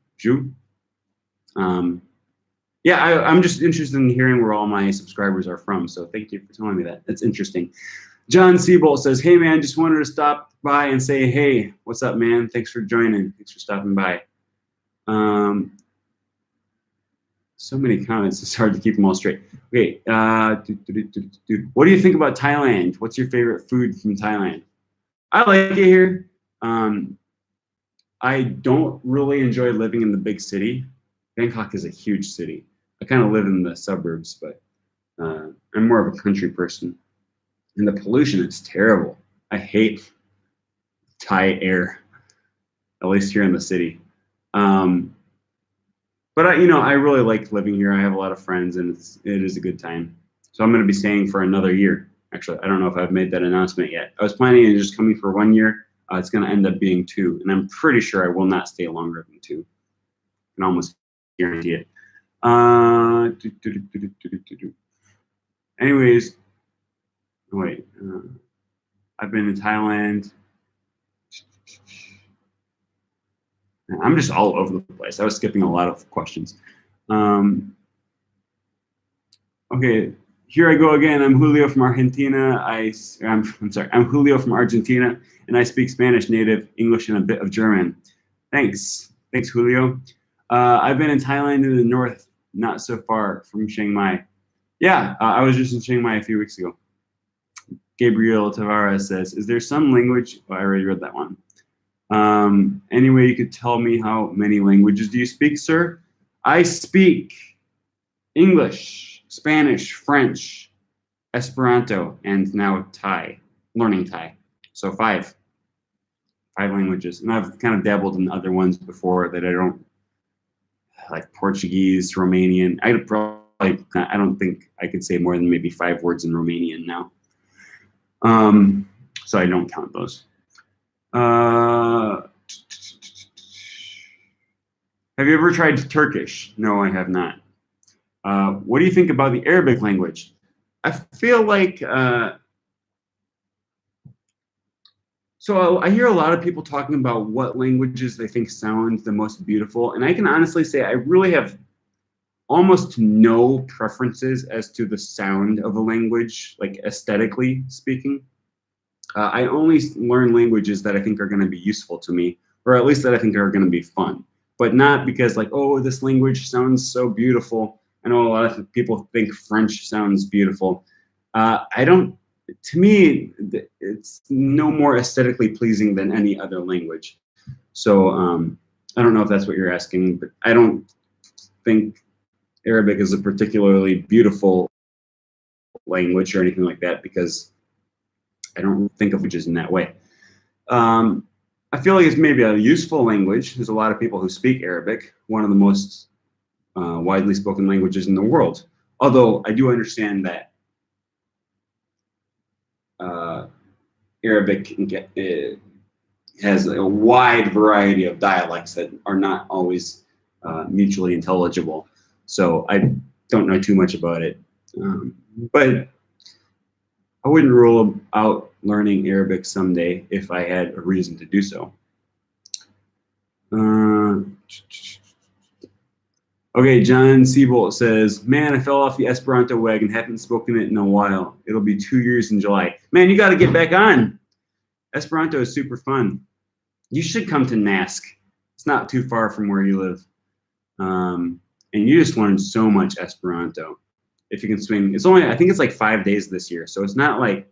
Yeah, I'm just interested in hearing where all my subscribers are from. So thank you for telling me that. That's interesting. John Siebold says, hey man, just wanted to stop by and say, hey, what's up, man? Thanks for joining. Thanks for stopping by. So many comments, it's hard to keep them all straight. Okay, what do you think about Thailand? What's your favorite food from Thailand? I like it here. I don't really enjoy living in the big city. Bangkok is a huge city. I kind of live in the suburbs, but I'm more of a country person. And the pollution is terrible. I hate Thai air, at least here in the city. But I really like living here. I have a lot of friends, and it is a good time. So I'm going to be staying for another year. Actually, I don't know if I've made that announcement yet. I was planning on just coming for 1 year. It's going to end up being 2, and I'm pretty sure I will not stay longer than 2. I can almost guarantee it. Anyways, wait. I've been in Thailand. I'm just all over the place. I was skipping a lot of questions. Okay, here I go again. I'm Julio from Argentina. I'm sorry. I'm Julio from Argentina, and I speak Spanish, native English, and a bit of German. Thanks, Julio. I've been in Thailand in the north, not so far from Chiang Mai. Yeah, I was just in Chiang Mai a few weeks ago. Gabriel Tavares says, is there some language? Oh, I already read that one. Anyway, you could tell me how many languages do you speak, sir? I speak English, Spanish, French, Esperanto, and now Thai, learning Thai. So 5 languages. And I've kind of dabbled in other ones before that I don't, like Portuguese, Romanian. I don't think I could say more than maybe 5 words in Romanian now. So I don't count those. Have you ever tried Turkish? No, I have not. What do you think about the Arabic language? I feel like, so I hear a lot of people talking about what languages they think sound the most beautiful. And I can honestly say I really have almost no preferences as to the sound of a language, like aesthetically speaking. I only learn languages that I think are going to be useful to me, or at least that I think are going to be fun, but not because like, oh, this language sounds so beautiful. I know a lot of people think French sounds beautiful. To me, it's no more aesthetically pleasing than any other language. So I don't know if that's what you're asking, but I don't think Arabic is a particularly beautiful language or anything like that, because I don't think of languages in that way. I feel like it's maybe a useful language. There's a lot of people who speak Arabic, one of the most widely spoken languages in the world. Although I do understand that Arabic has a wide variety of dialects that are not always mutually intelligible. So I don't know too much about it. But I wouldn't rule out learning Arabic someday if I had a reason to do so. Okay, John Siebold says, man, I fell off the Esperanto wagon, haven't spoken it in a while. It'll be 2 years in July. Man, you got to get back on. Esperanto is super fun. You should come to NASC. It's not too far from where you live. And you just learn so much Esperanto. If you can swing, it's only, I think it's like 5 days this year. So it's not like,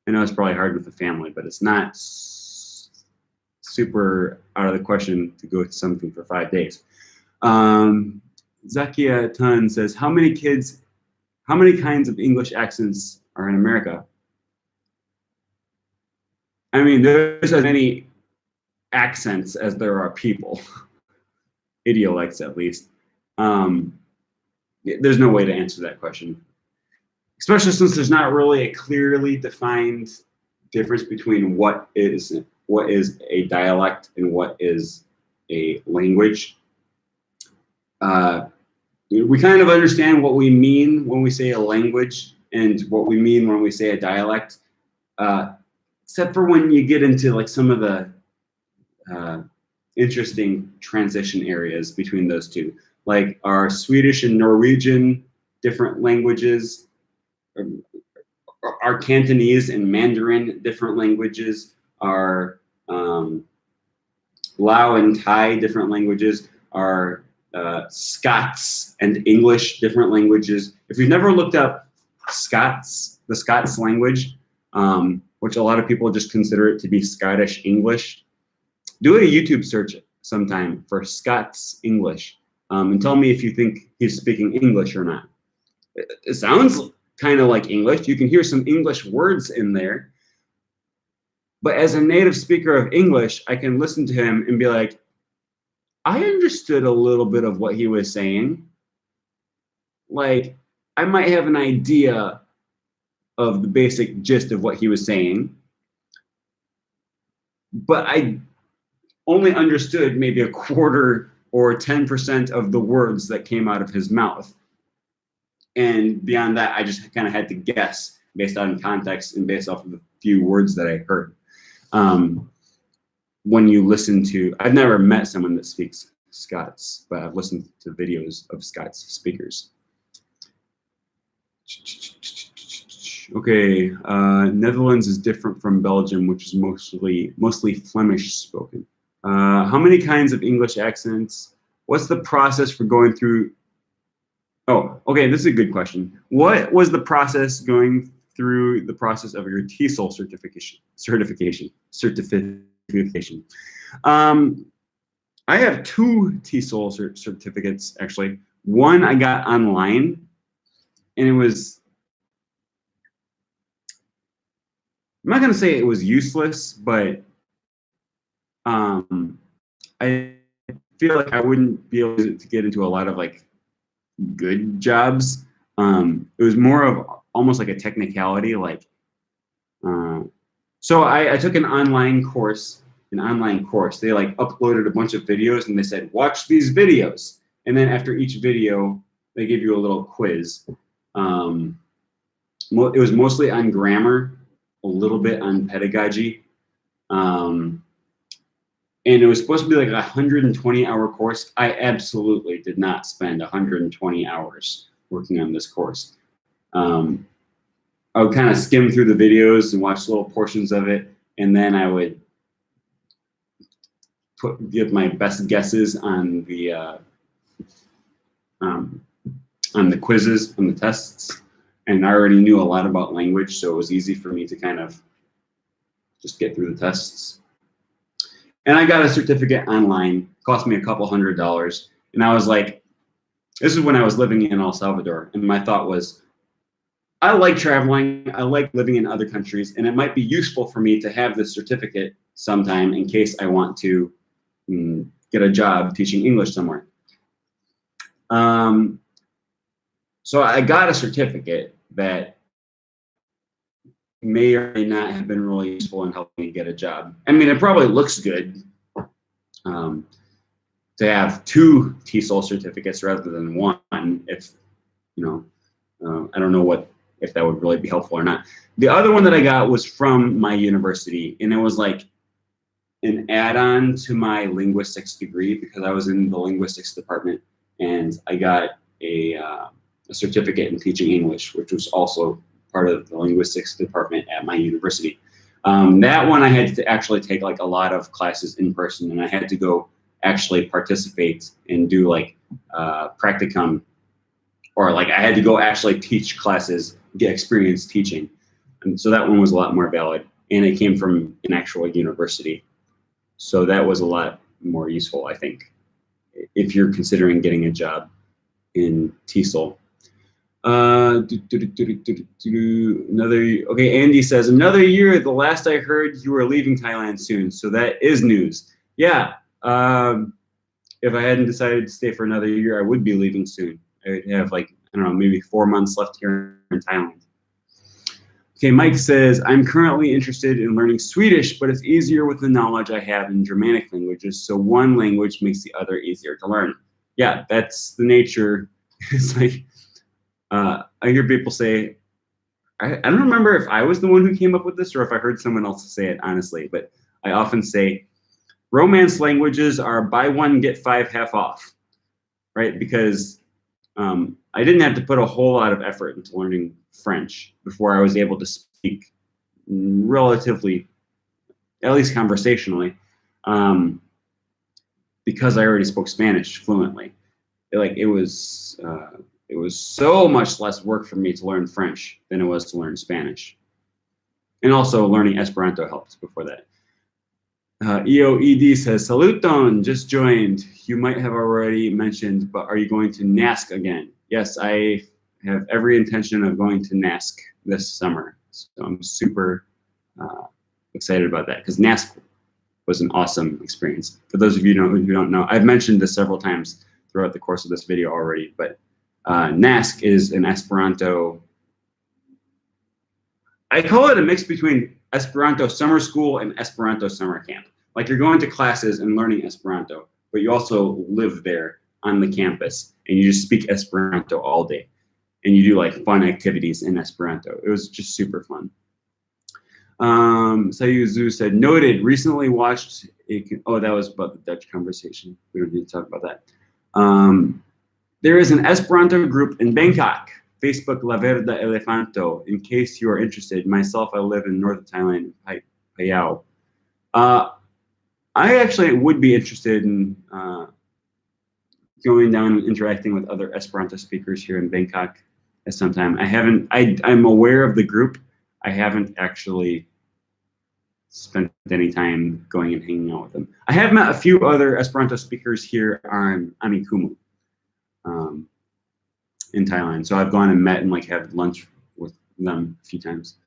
I know it's probably hard with the family, but it's not super out of the question to go to something for 5 days. Zakia Tun says, how many kinds of English accents are in America? I mean, there's as many accents as there are people, idiolects at least. There's no way to answer that question, especially since there's not really a clearly defined difference between what is a dialect and what is a language. we kind of understand what we mean when we say a language and what we mean when we say a dialect, except for when you get into like some of the interesting transition areas between those two. Like, are Swedish and Norwegian different languages? Are Cantonese and Mandarin different languages? Are Lao and Thai different languages? Are Scots and English different languages? If you've never looked up the Scots language, which a lot of people just consider it to be Scottish English, do a YouTube search sometime for Scots English, and tell me if you think he's speaking English or not. It sounds kind of like English. You can hear some English words in there. But as a native speaker of English, I can listen to him and be like, I understood a little bit of what he was saying. Like, I might have an idea of the basic gist of what he was saying, but I only understood maybe a quarter or 10% of the words that came out of his mouth. And beyond that, I just kind of had to guess based on context and based off of the few words that I heard. When you listen to, I've never met someone that speaks Scots, but I've listened to videos of Scots speakers. Okay, Netherlands is different from Belgium, which is mostly Flemish spoken. How many kinds of English accents? What's the process for going through? Oh, okay, this is a good question. What was the process going through the process of your TESOL certification? I have 2 TESOL certificates, actually. One I got online, and it was, I'm not going to say it was useless, but I feel like I wouldn't be able to get into a lot of like good jobs. It was more of almost like a technicality, like, so I took an online course. They like uploaded a bunch of videos and they said, watch these videos. And then after each video, they give you a little quiz. It was mostly on grammar, a little bit on pedagogy. And it was supposed to be like a 120-hour course. I absolutely did not spend 120 hours working on this course. I would kind of skim through the videos and watch little portions of it, and then I would give my best guesses on the quizzes, on the tests. And I already knew a lot about language, so it was easy for me to kind of just get through the tests. And I got a certificate online, cost me a couple $100. And I was like, this is when I was living in El Salvador. And my thought was, I like traveling, I like living in other countries, and it might be useful for me to have this certificate sometime in case I want to get a job teaching English somewhere. So I got a certificate that may or may not have been really useful in helping me get a job. I mean, it probably looks good to have 2 TESOL certificates rather than 1, if, you know, I don't know if that would really be helpful or not. The other one that I got was from my university, and it was like an add-on to my linguistics degree because I was in the linguistics department, and I got a certificate in teaching English, which was also part of the linguistics department at my university. That one I had to actually take like a lot of classes in person, and I had to go actually participate and do like practicum, or like I had to go actually teach classes, get experience teaching. And so that one was a lot more valid, and it came from an actual university. So that was a lot more useful, I think, if you're considering getting a job in TESOL. Okay, Andy says, another year. The last I heard, you were leaving Thailand soon. So that is news. Yeah. If I hadn't decided to stay for another year, I would be leaving soon. I would have like, I don't know, maybe 4 months left here in Thailand. Okay, Mike says, I'm currently interested in learning Swedish, but it's easier with the knowledge I have in Germanic languages. So one language makes the other easier to learn. Yeah, that's the nature It's like, I hear people say, I don't remember if I was the one who came up with this or if I heard someone else say it, honestly, but I often say, Romance languages are buy one, get five half off, right? Because I didn't have to put a whole lot of effort into learning French before I was able to speak relatively, at least conversationally, because I already spoke Spanish fluently. It was so much less work for me to learn French than it was to learn Spanish. And also learning Esperanto helped before that. EOED says, Saluton, just joined. You might have already mentioned, but are you going to NASC again? Yes, I have every intention of going to NASC this summer. So I'm super excited about that because NASC was an awesome experience. For those of you who don't know, I've mentioned this several times throughout the course of this video already, but NASC is an Esperanto, I call it a mix between Esperanto summer school and Esperanto summer camp. Like you're going to classes and learning Esperanto, but you also live there on the campus and you just speak Esperanto all day. And you do like fun activities in Esperanto. It was just super fun. Sayuzu said, noted, recently watched, oh, that was about the Dutch conversation. We don't need to talk about that. There is an Esperanto group in Bangkok, Facebook La Verda Elefanto, in case you are interested. Myself, I live in northern Thailand, Payao. I actually would be interested in going down and interacting with other Esperanto speakers here in Bangkok at some time. I'm aware of the group. I haven't actually spent any time going and hanging out with them. I have met a few other Esperanto speakers here on Amikumu in Thailand. So I've gone and met and like had lunch with them a few times.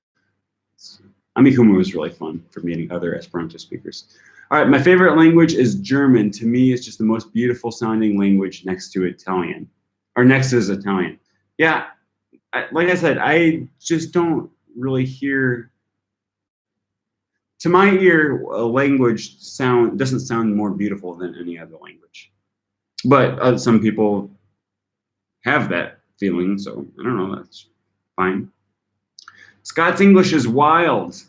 Amikumu was really fun for meeting other Esperanto speakers. All right, my favorite language is German. To me, it's just the most beautiful sounding language next to Italian, or next is Italian. Yeah, like I said, I just don't really hear, to my ear, a language doesn't sound more beautiful than any other language. But some people have that feeling, so I don't know, that's fine. Scots English is wild.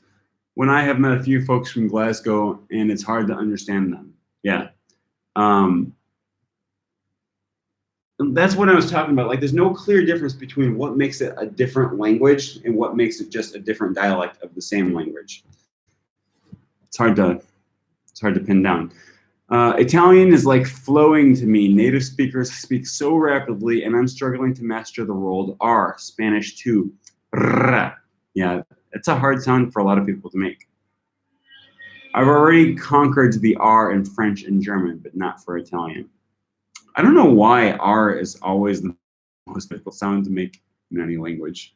When I have met a few folks from Glasgow and it's hard to understand them. Yeah. That's what I was talking about. Like there's no clear difference between what makes it a different language and what makes it just a different dialect of the same language. It's hard to pin down. Italian is like flowing to me. Native speakers speak so rapidly and I'm struggling to master the rolled R. Spanish too. Yeah, it's a hard sound for a lot of people to make. I've already conquered the R in French and German, but not for Italian. I don't know why R is always the most difficult sound to make in any language.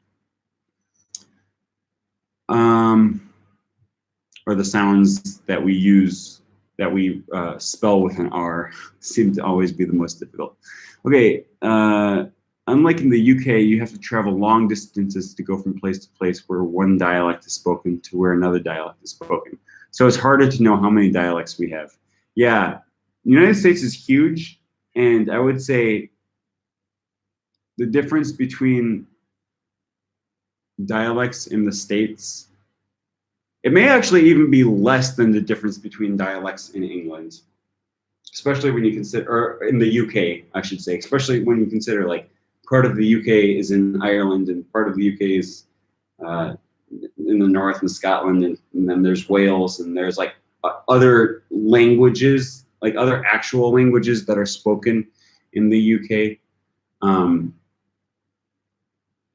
Or the sounds that we use, that we spell with an R, seem to always be the most difficult. Okay, unlike in the UK, you have to travel long distances to go from place to place where one dialect is spoken to where another dialect is spoken. So it's harder to know how many dialects we have. Yeah, the United States is huge, and I would say the difference between dialects in the States, it may actually even be less than the difference between dialects in England, especially when you consider, or in the UK, I should say, especially when you consider like part of the UK is in Ireland and part of the UK is in the north in Scotland, and then there's Wales, and there's like other languages, like other actual languages that are spoken in the UK. And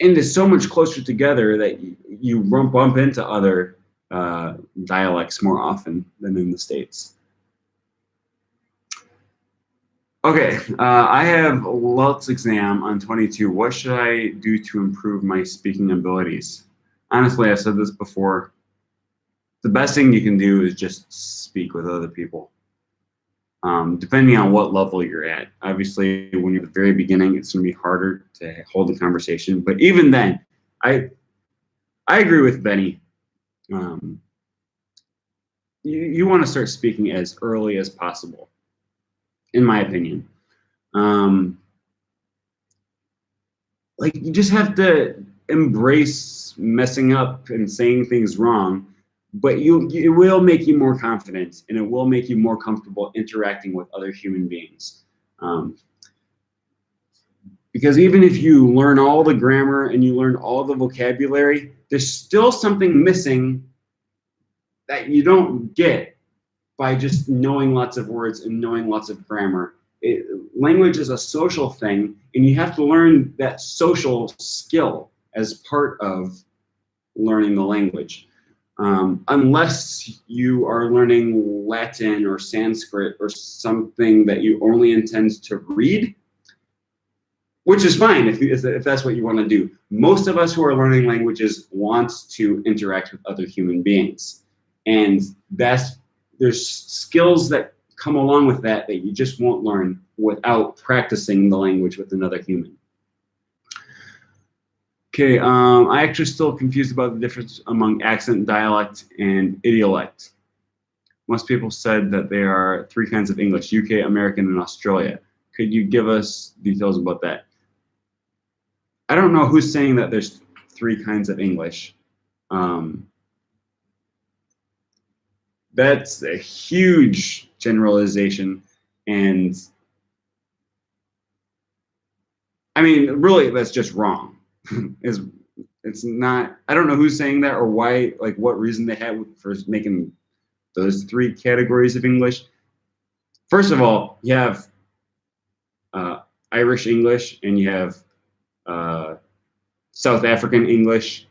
it's so much closer together that you bump into other dialects more often than in the States. Okay, I have LULT's exam on 22. What should I do to improve my speaking abilities? Honestly, I've said this before. The best thing you can do is just speak with other people. Depending on what level you're at. Obviously, when you're at the very beginning, it's going to be harder to hold a conversation. But even then, I agree with Benny. You want to start speaking as early as possible, in my opinion. like, you just have to embrace messing up and saying things wrong, but it will make you more confident, and it will make you more comfortable interacting with other human beings. Because even if you learn all the grammar and you learn all the vocabulary, there's still something missing that you don't get by just knowing lots of words and knowing lots of grammar. Language is a social thing, and you have to learn that social skill as part of learning the language. Unless you are learning Latin or Sanskrit or something that you only intend to read, which is fine if that's what you want to do. Most of us who are learning languages want to interact with other human beings. And there's skills that come along with that you just won't learn without practicing the language with another human. Okay, I actually still confused about the difference among accent, dialect, and idiolect. Most people said that there are 3 kinds of English: UK, American, and Australia. Could you give us details about that? I don't know who's saying that there's 3 kinds of English. That's a huge generalization, and I mean, really, that's just wrong. It's not. I don't know who's saying that or why, like what reason they had for making those 3 categories of English. First of all, you have Irish English, and you have South African English,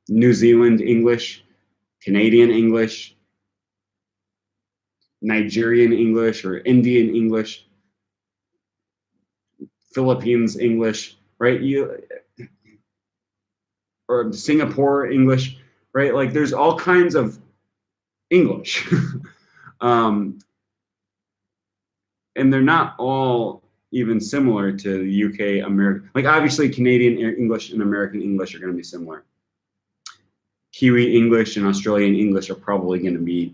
New Zealand English, Canadian English, Nigerian English or Indian English, Philippines English, right? Or Singapore English, right? Like there's all kinds of English. And they're not all even similar to the UK, American. Like obviously Canadian English and American English are going to be similar. Kiwi English and Australian English are probably going to be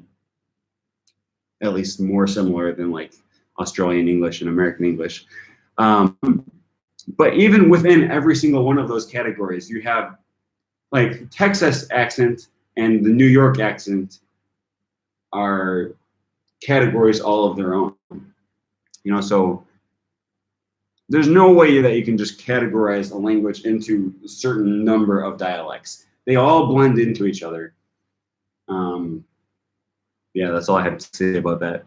at least more similar than like Australian English and American English. But even within every single one of those categories, you have like Texas accent and the New York accent are categories all of their own. You know, so there's no way that you can just categorize a language into a certain number of dialects. They all blend into each other. Yeah, that's all I have to say about that.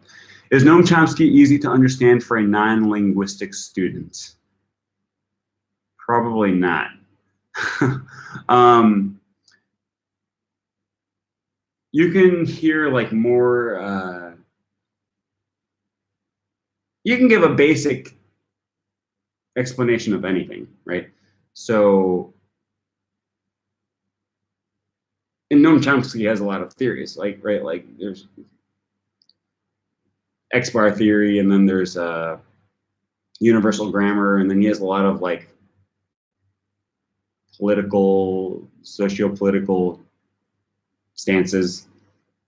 Is Noam Chomsky easy to understand for a non-linguistic student? Probably not. You can hear like more, you can give a basic explanation of anything, right? So, and Noam Chomsky has a lot of theories, like, right, like there's X-bar theory, and then there's universal grammar, and then he has a lot of like political, socio-political stances.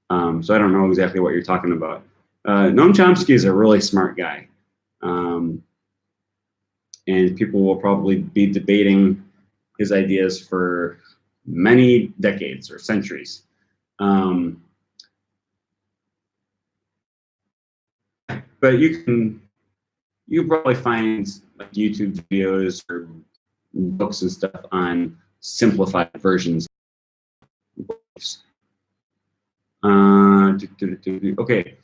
So I don't know exactly what you're talking about. Noam Chomsky is a really smart guy. And people will probably be debating his ideas for many decades or centuries. But you probably find like YouTube videos or books and stuff on simplified versions of books. Okay.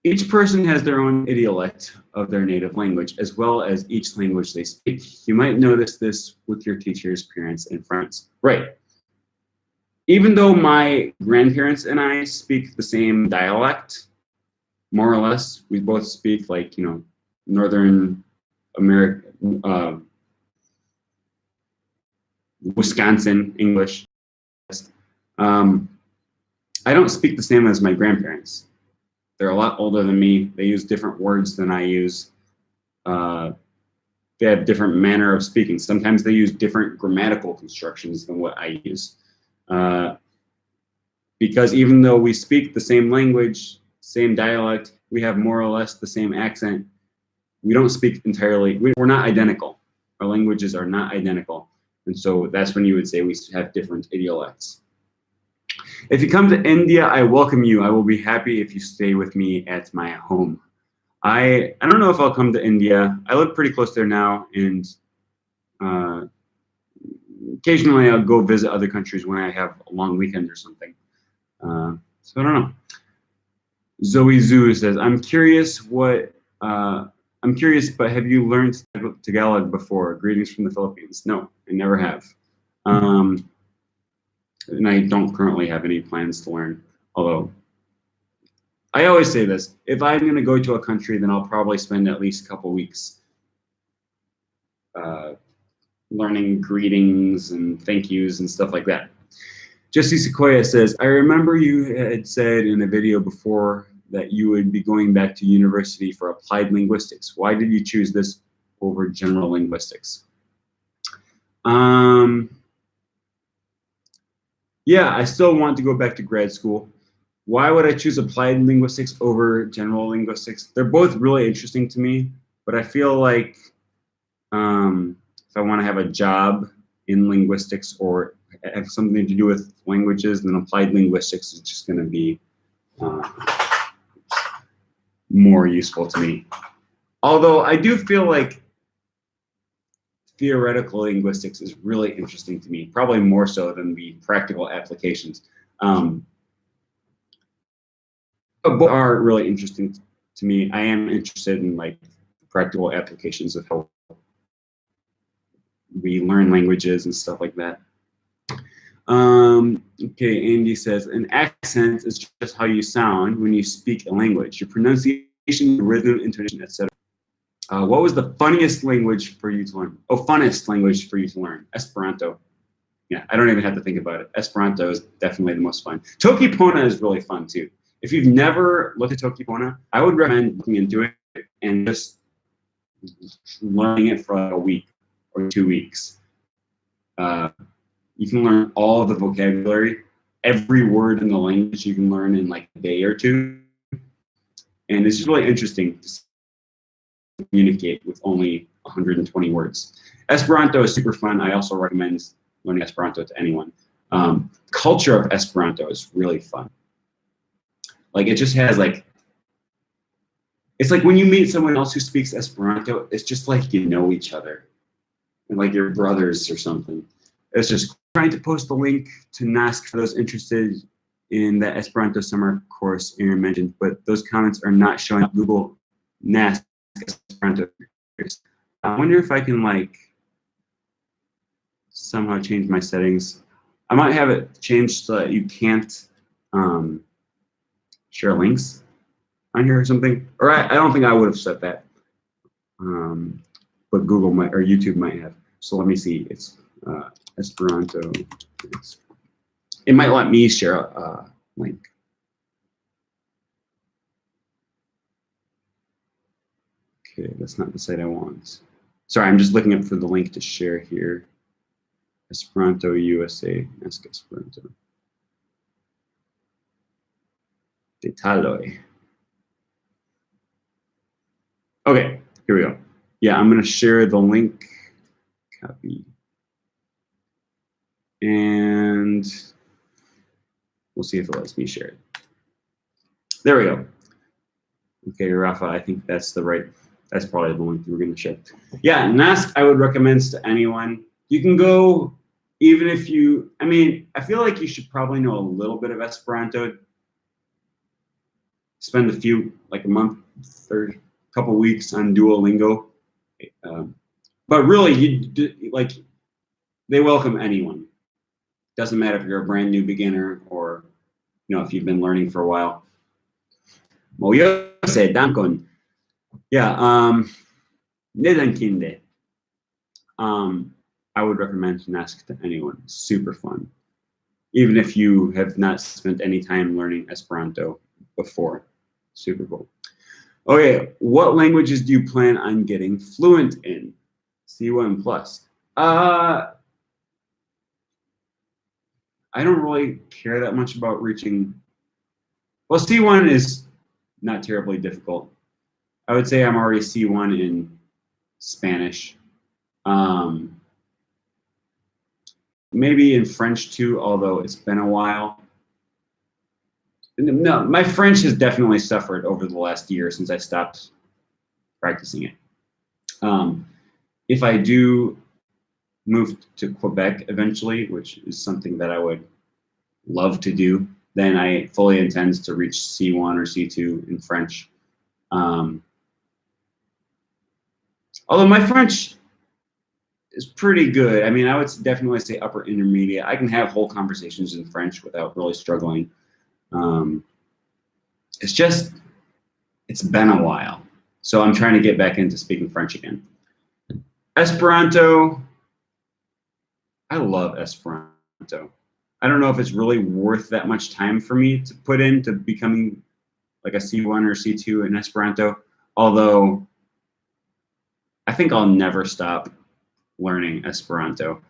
Each person has their own idiolect of their native language, as well as each language they speak. You might notice this with your teachers, parents, and friends. Right. Even though my grandparents and I speak the same dialect, more or less, we both speak like, you know, Northern America, Wisconsin English. I don't speak the same as my grandparents. They're a lot older than me. They use different words than I use. They have different manner of speaking. Sometimes they use different grammatical constructions than what I use. Because even though we speak the same language, same dialect, we have more or less the same accent, we don't speak entirely, we're not identical. our languages are not identical. And so that's when you would say we have different idiolects. If you come to India, I welcome you. I will be happy if you stay with me at my home. I don't know if I'll come to India. I live pretty close there now, and occasionally I'll go visit other countries when I have a long weekend or something. So I don't know. Zoe Zhu says, I'm curious, but have you learned Tagalog before? Greetings from the Philippines. No, I never have. And I don't currently have any plans to learn, although I always say this, if I'm going to go to a country, then I'll probably spend at least a couple weeks learning greetings and thank yous and stuff like that. Jesse Sequoia says, I remember you had said in a video before that you would be going back to university for applied linguistics. Why did you choose this over general linguistics? Yeah, I still want to go back to grad school. Why would I choose applied linguistics over general linguistics? They're both really interesting to me, but I feel like if I want to have a job in linguistics or have something to do with languages, then applied linguistics is just going to be more useful to me. Although I do feel like theoretical linguistics is really interesting to me, probably more so than the practical applications. But both are really interesting to me. I am interested in like practical applications of how we learn languages and stuff like that. Okay, Andy says, an accent is just how you sound when you speak a language. Your pronunciation, rhythm, intonation, etc. What was the funniest language for you to learn? Oh, funnest language for you to learn? Esperanto. Yeah, I don't even have to think about it. Esperanto is definitely the most fun. Toki Pona is really fun too. If you've never looked at Toki Pona, I would recommend looking into it and just learning it for like a week or 2 weeks. You can learn all of the vocabulary, every word in the language you can learn in like a day or two. And it's just really interesting to communicate with only 120 words. Esperanto is super fun. I also recommend learning Esperanto to anyone. Culture of Esperanto is really fun. Like it just has like, it's like when you meet someone else who speaks Esperanto, it's just like you know each other. And like your brothers or something. It's just trying to post the link to NASC for those interested in the Esperanto summer course Aaron mentioned, but those comments are not showing up Google NASC Esperanto. I wonder if I can like somehow change my settings. I might have it changed so that you can't share links on here or something. Or I don't think I would have set that, but Google might or YouTube might have. So let me see. It's Esperanto. It might let me share a link. Okay, that's not the site I want. Sorry, I'm just looking up for the link to share here. Esperanto USA. Ask Esperanto. Detaloj. Okay, here we go. Yeah, I'm going to share the link. Copy. And we'll see if it lets me share it. There we go. Okay, Rafa, I think that's that's probably the link we're going to share. Yeah, NASC I would recommend to anyone. You can go, even if you, I mean, I feel like you should probably know a little bit of Esperanto. Spend a few, like a month or a couple weeks on Duolingo. But really, like, they welcome anyone. Doesn't matter if you're a brand new beginner or, you know, if you've been learning for a while. Moyo se dankon. Yeah, Nedankinde. I would recommend NASC to anyone. Super fun. Even if you have not spent any time learning Esperanto before. Super cool. Okay, what languages do you plan on getting fluent in? C1 plus. I don't really care that much about reaching. Well, C1 is not terribly difficult. I would say I'm already C1 in Spanish. Maybe in French too, although it's been a while. No, my French has definitely suffered over the last year since I stopped practicing it. If I do move to Quebec eventually, which is something that I would love to do, then I fully intend to reach C1 or C2 in French. Although my French is pretty good. I mean, I would definitely say upper intermediate. I can have whole conversations in French without really struggling. It's just, it's been a while. So I'm trying to get back into speaking French again. Esperanto, I love Esperanto. I don't know if it's really worth that much time for me to put into becoming like a C1 or C2 in Esperanto, although I think I'll never stop learning Esperanto.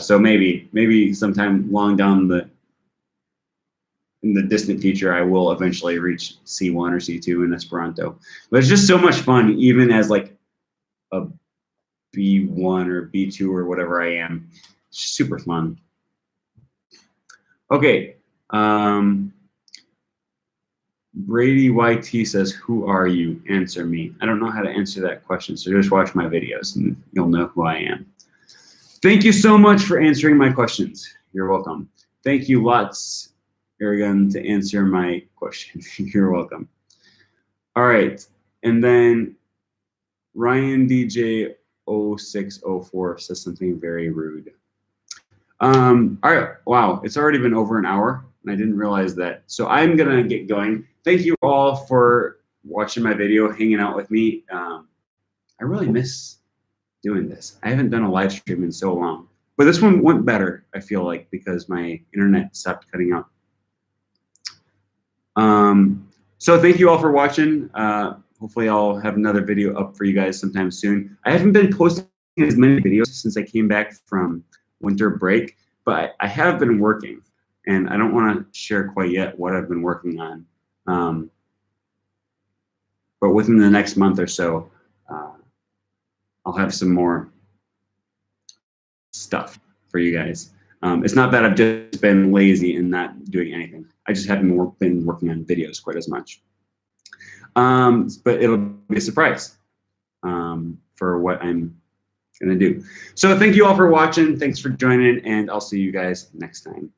So maybe sometime long down in the distant future, I will eventually reach C1 or C2 in Esperanto. But it's just so much fun, even as like a B1 or B2 or whatever I am. It's super fun. Okay. Brady YT says, "Who are you? Answer me." I don't know how to answer that question, so just watch my videos and you'll know who I am. Thank you so much for answering my questions. You're welcome. Thank you lots, Aragon, to answer my question. You're welcome. All right, and then Ryan DJ 0604 says something very rude. All right, wow, it's already been over an hour, and I didn't realize that. So I'm gonna get going. Thank you all for watching my video, hanging out with me. I really miss doing this. I haven't done a live stream in so long, but this one went better, I feel like, because my internet stopped cutting out. So thank you all for watching. Hopefully I'll have another video up for you guys sometime soon. I haven't been posting as many videos since I came back from winter break, but I have been working, and I don't want to share quite yet what I've been working on. But within the next month or so, I'll have some more stuff for you guys. It's not that I've just been lazy and not doing anything. I just haven't been working on videos quite as much. But it'll be a surprise for what I'm gonna do. So thank you all for watching. Thanks for joining, and I'll see you guys next time.